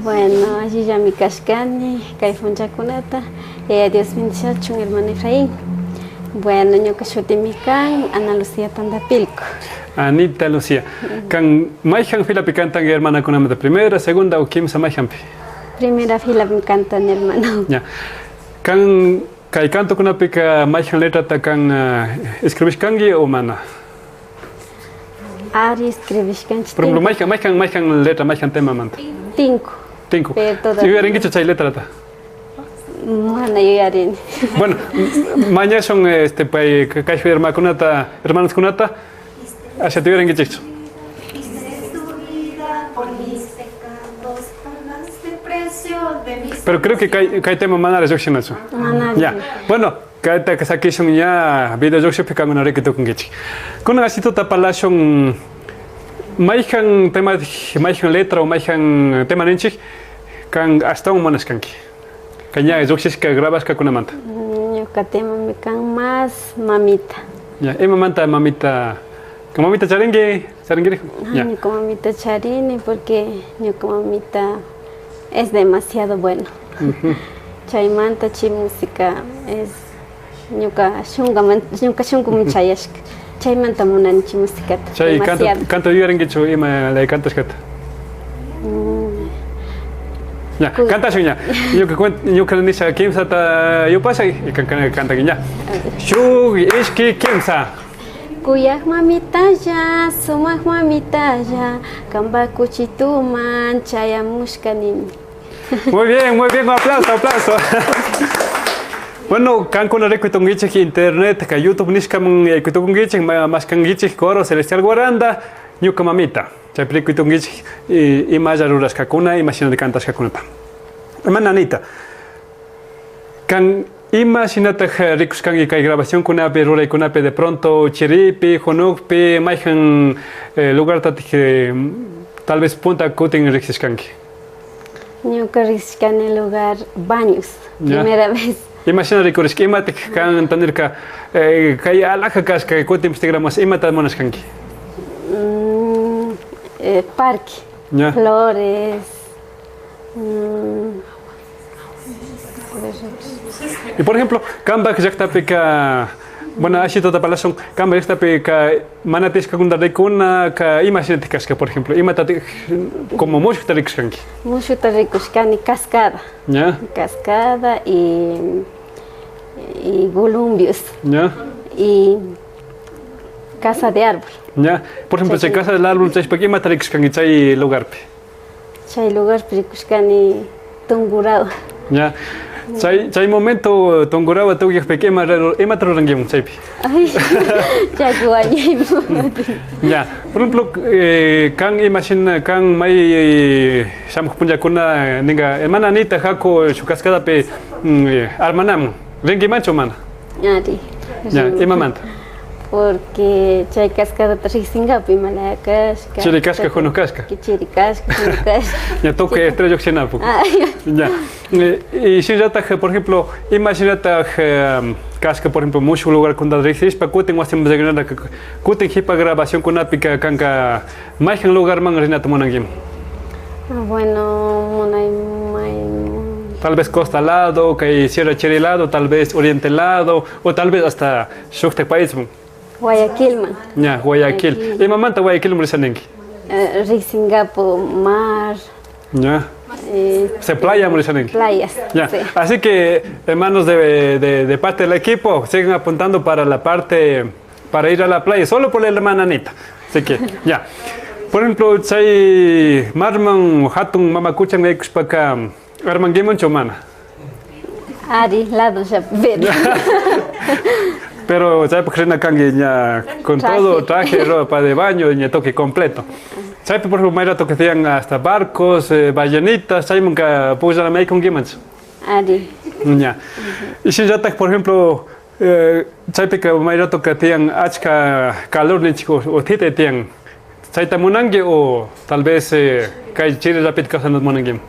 Bueno, allí ya mi cascani, caifón chacunata, Dios bendición, hermano Efraín. Bueno, yo que soy mi can, Ana Lucía Tandapilco. Anita Lucía. Can maijan fila picantan hermana con de primera, segunda o quinta maijan. Primera fila me cantan hermano. Ya. Can kai canto con pica maijan letra ta can escribís cangue o mana. Ari escribís cangue. Por ejemplo, maijan letra, maijan tema manta. Cinco. Si hubiera dicho chay letra ta. Mana yo ya haré. Bueno, mañana son pues cacho hermanos kunata, hacia te hubieran dicho. Pero creo que hay tema manar de eso. Ya. Bueno, que saqué son ya video yo que con una requito con gichi. Con así tota palation maijan tema maijan letra o maijan tema nenchi kan hasta un monas kanki. Kanya yo que grabas con una manta. Yo que tema me can más mamita. Ya, mamita. ¿Como mamita charengue? Ya. Ni como mamita charini porque ni como mamita es demasiado bueno. Chaimanta chi música es ñuka shunga muchayash. Chaimanta munan chi música. Chay canto yo en gicho ima la cantas cat. Ya, canta sunya. Yo que dice kimsa ta yo pasa y canta ya. Shu es que kimsa. Kuyak mamita ya, sumak mamita ya, kamba kuchituman chaya mushkanin. Muy bien, un aplauso. Bueno, can con el que internet, que YouTube niskam kuitongiche, más kangiche coro celestial guaranda, ñuka mamita. Chapri kuitongiche y más aruras kakuna, imagina de cantas kakunata. Hermana Anita, can imagínate ricos can y grabación con ape rura y con ape de pronto chiripi, jonukpi, maijan lugar que tal vez punta kutin rixis kanki. Yo que riscan en el lugar baños, primera vez. Imagina recurrir que imate can tener que hay alaja casca que cuente Instagramos imata monas kanki. Parque, flores. Y por ejemplo, camba que ya está pica, bueno, así toda palazón, camba está pica, manatis que kunda recuna, que imagínate casca, por ejemplo, imate como mucho taricuscanki. Mucho taricuscani cascada. Ya. Cascada y columbios. Ya. Y casa de árbol. Ya. Por ejemplo, si casa del árbol, ¿sabes por qué imate taricuscanki chay lugar? Chay lugar taricuscani tungurado. Ya. Chay momento tonguraba tu yek pequema ema trangem chay. Ay. Ya guay. Ya. Por ejemplo, kan imagina kan mai sam punja kuna ninga hermana Anita jako su cascada pe armanam. Rengi mancho mana. Ari. Ya, imamanta. Porque chay cascada trisingapi malacas. Chiricasca con casca. Chiricasca con casca. Ya toque estrella oxena poco. Ya. Y si ya está, por ejemplo, imagínate casca, por ejemplo, mucho lugar con dadricis, para que tengo hacemos de granada, que tengo hipa grabación con apica canca, más en lugar man renato monangim. Bueno, monay. Tal vez costa al lado, que Sierra Cheri lado, tal vez Oriente lado, o tal vez hasta Shukte país. Guayaquil man. Ya, Guayaquil. Y mamanta Guayaquil murisanenki. Risingapo, mar. Ya. Se playa murisanenki. Playas. Ya. Sí. Así que, hermanos de parte del equipo, sigan apuntando para la parte, para ir a la playa, solo por la hermana Anita. Así que, ya. Por ejemplo, chay marman hatun mamakuchan para arman gemon chomana. Ari, lado ya, Pero ¿sabes por qué no ya con traje. Todo traje, ropa de baño y toque completo? ¿Sabes por ejemplo mayra toque hacían hasta barcos, ballenitas, ¿sabes nunca puso la con gimans? Ari. Ya. Y si ya por ejemplo ¿sabes que mayra toque hacían achka calor ni chicos o tite hacían? ¿Sabes tamunangue o tal vez que chile rapid casa nos monangim?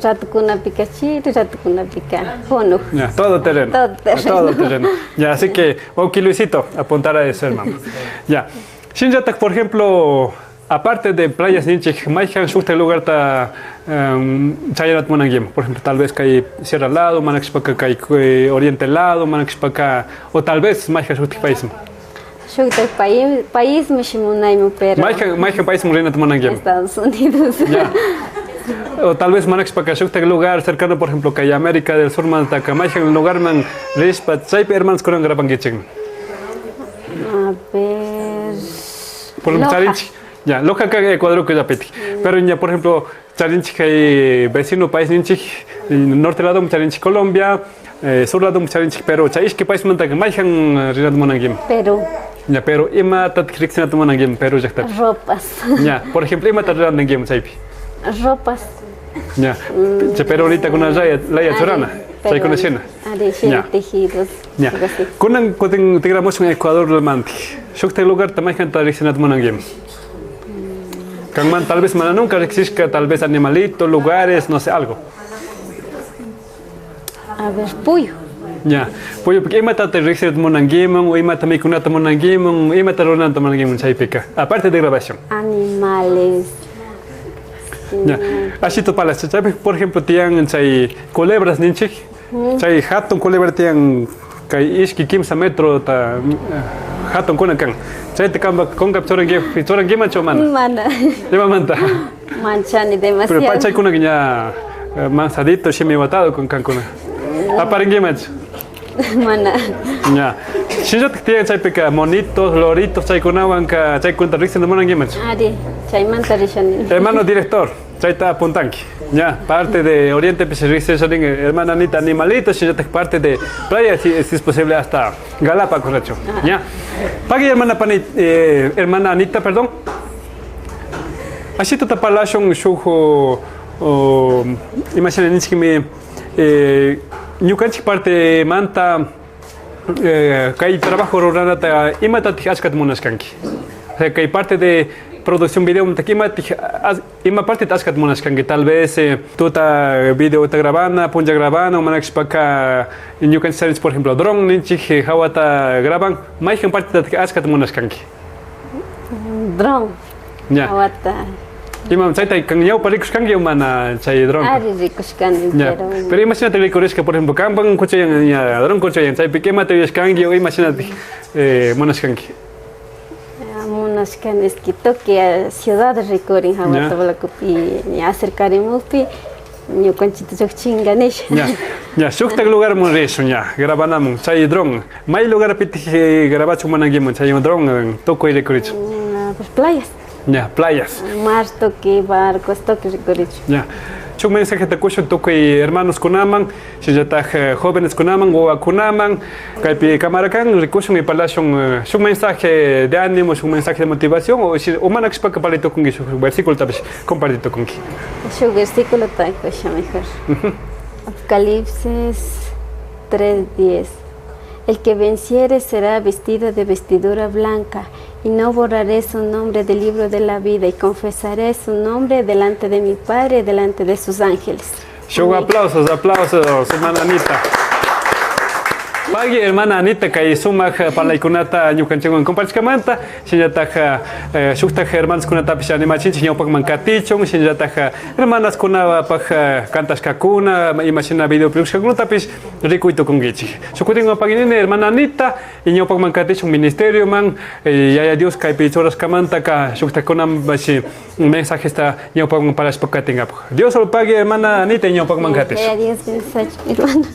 Rato kuna pica chiri, rato kuna pica jono. Ya, todo terreno. Todo terreno. Todo terreno. Ya, así que, ok, Luisito, apuntar a eso, hermano. Ya. Shinjatak, por ejemplo, aparte de playas ninchik, ¿maijan shukta lugar ta chayanat monangim? Por ejemplo, tal vez que hay Sierra al lado, manakshpaka que hay Oriente al lado, manakshpaka, o tal vez maijan shukta país. Shukta país me shimunaimo, pero... Maijan país murinat monangim. Estados Unidos. Ya. O tal vez manakshpaka shukta lugar cercano, por ejemplo, que hay América del Sur, mantaka, maijan lugar man rispat, saipe hermanos con grabangiching. A ver... Por ejemplo, Charinchi. Ya, Loja que Ecuador que ya peti. Pero ya, por ejemplo, Charinchi que hay vecino país ninchi, norte lado Charinchi Colombia, sur lado Charinchi Perú. Chaish que país manta que maijan rinat monangim. Perú. Ya, pero ima tat krixinat monangim Perú ya está. Ropas. Ya, por ejemplo, ima tat rinat monangim chaipi. Ropas. Ya, pero ahorita con una laya chorana. ¿Sabes con escena? Tejidos. Ya. Kunan kutin tigramos en Ecuador del manti. Shukta lugar también gente rixinat monangim. Kangman tal vez mana nunca existe tal vez animalitos, lugares, no sé, algo. A ver, puyo. Ya. Puyo, porque ima tate rixinat monangim, o ima también kunata monangim, ima taronanta monangim chaipika. Aparte de grabación. Animales. Ya. Así tu palas, por ejemplo, tienen culebras ninchik. Chay hatun culebra tienen kay iski 15 metros ta hatun kunakan. Chay te kamba con capturan que mancho mana. Mana. Lleva manta. Manchani demasiado. Pero pachay kuna ya mansadito shimi batado con cancuna. Aparengue mancho. Mana. Ya. Shinjat tienen chay peca monitos, loritos, chay kunawan ka chay cuenta rixen de monangue mancho. Ari, chay manta rishani. Hermano director, chay ta puntanki. Ya, parte de Oriente, pues hermana Anita, animalitos, si ya te parte de playa, si es posible hasta Galápagos, correcto. Ya. Pague hermana Anita, perdón. Así tu tapalashon shujo, imagínense que me ñukanchik parte manta, que hay trabajo rural, imatati askat monaskanki. O sea, que hay parte de producción video ima parte taskat monaskan que tal vez tuta video ta grabana punja grabana o manax paka you can search por ejemplo drone ninchi hawata graban maijan parte taskat monaskan Drone. ya Hawata. ima saita kanyau parikus kangi mana chai drone Ari ricos can ya pero imagínate recores que por ejemplo kamban coche ya drone coche ya sai pequema te kangi o imagínate monaskan Unos canes que toque a ciudad de Ricorin, Hawata Balacupi, y acercaremos, y conchito chinganesh. Ya, sukta lugar monreso ya, grabanam, chay drone. May lugar piti grabacho manangim, chay drone, toco y recoricho. Pues playas. Ya, playas. Mar, toque, barcos, toque, recoricho. Ya. Chuk mensaje te cucho toco y hermanos kunaman, si ya está jóvenes kunaman o kunaman, kaipi camaracan, recurso mi palacio, un mensaje de ánimo, un mensaje de motivación o si o manax para palito con su versículo tal vez compartido con qui. Su versículo está mejor. Apocalipsis 3:10. El que venciere será vestido de vestidura blanca, y no borraré su nombre del libro de la vida, y confesaré su nombre delante de mi Padre y delante de sus ángeles. Show aplausos, hermana Anita. Pagi hermana Anita que suma para la iconata ñukanchego en compartimenta, siñataja shukta hermanas kunata pishani machin siño pak mankatichon, siñataja hermanas kunaba pak cantas kakuna, imagina video production kunata pish ricuito con gichi. Sukutingo paginine hermana Anita y ño pak mankatichon ministerio man ya Dios kai pichoras kamanta ka shukta kunam bashi mensaje está ño pak para spakatinga. Dios lo pague hermana Anita y ño pak mankatichon. Dios bendiga, hermano.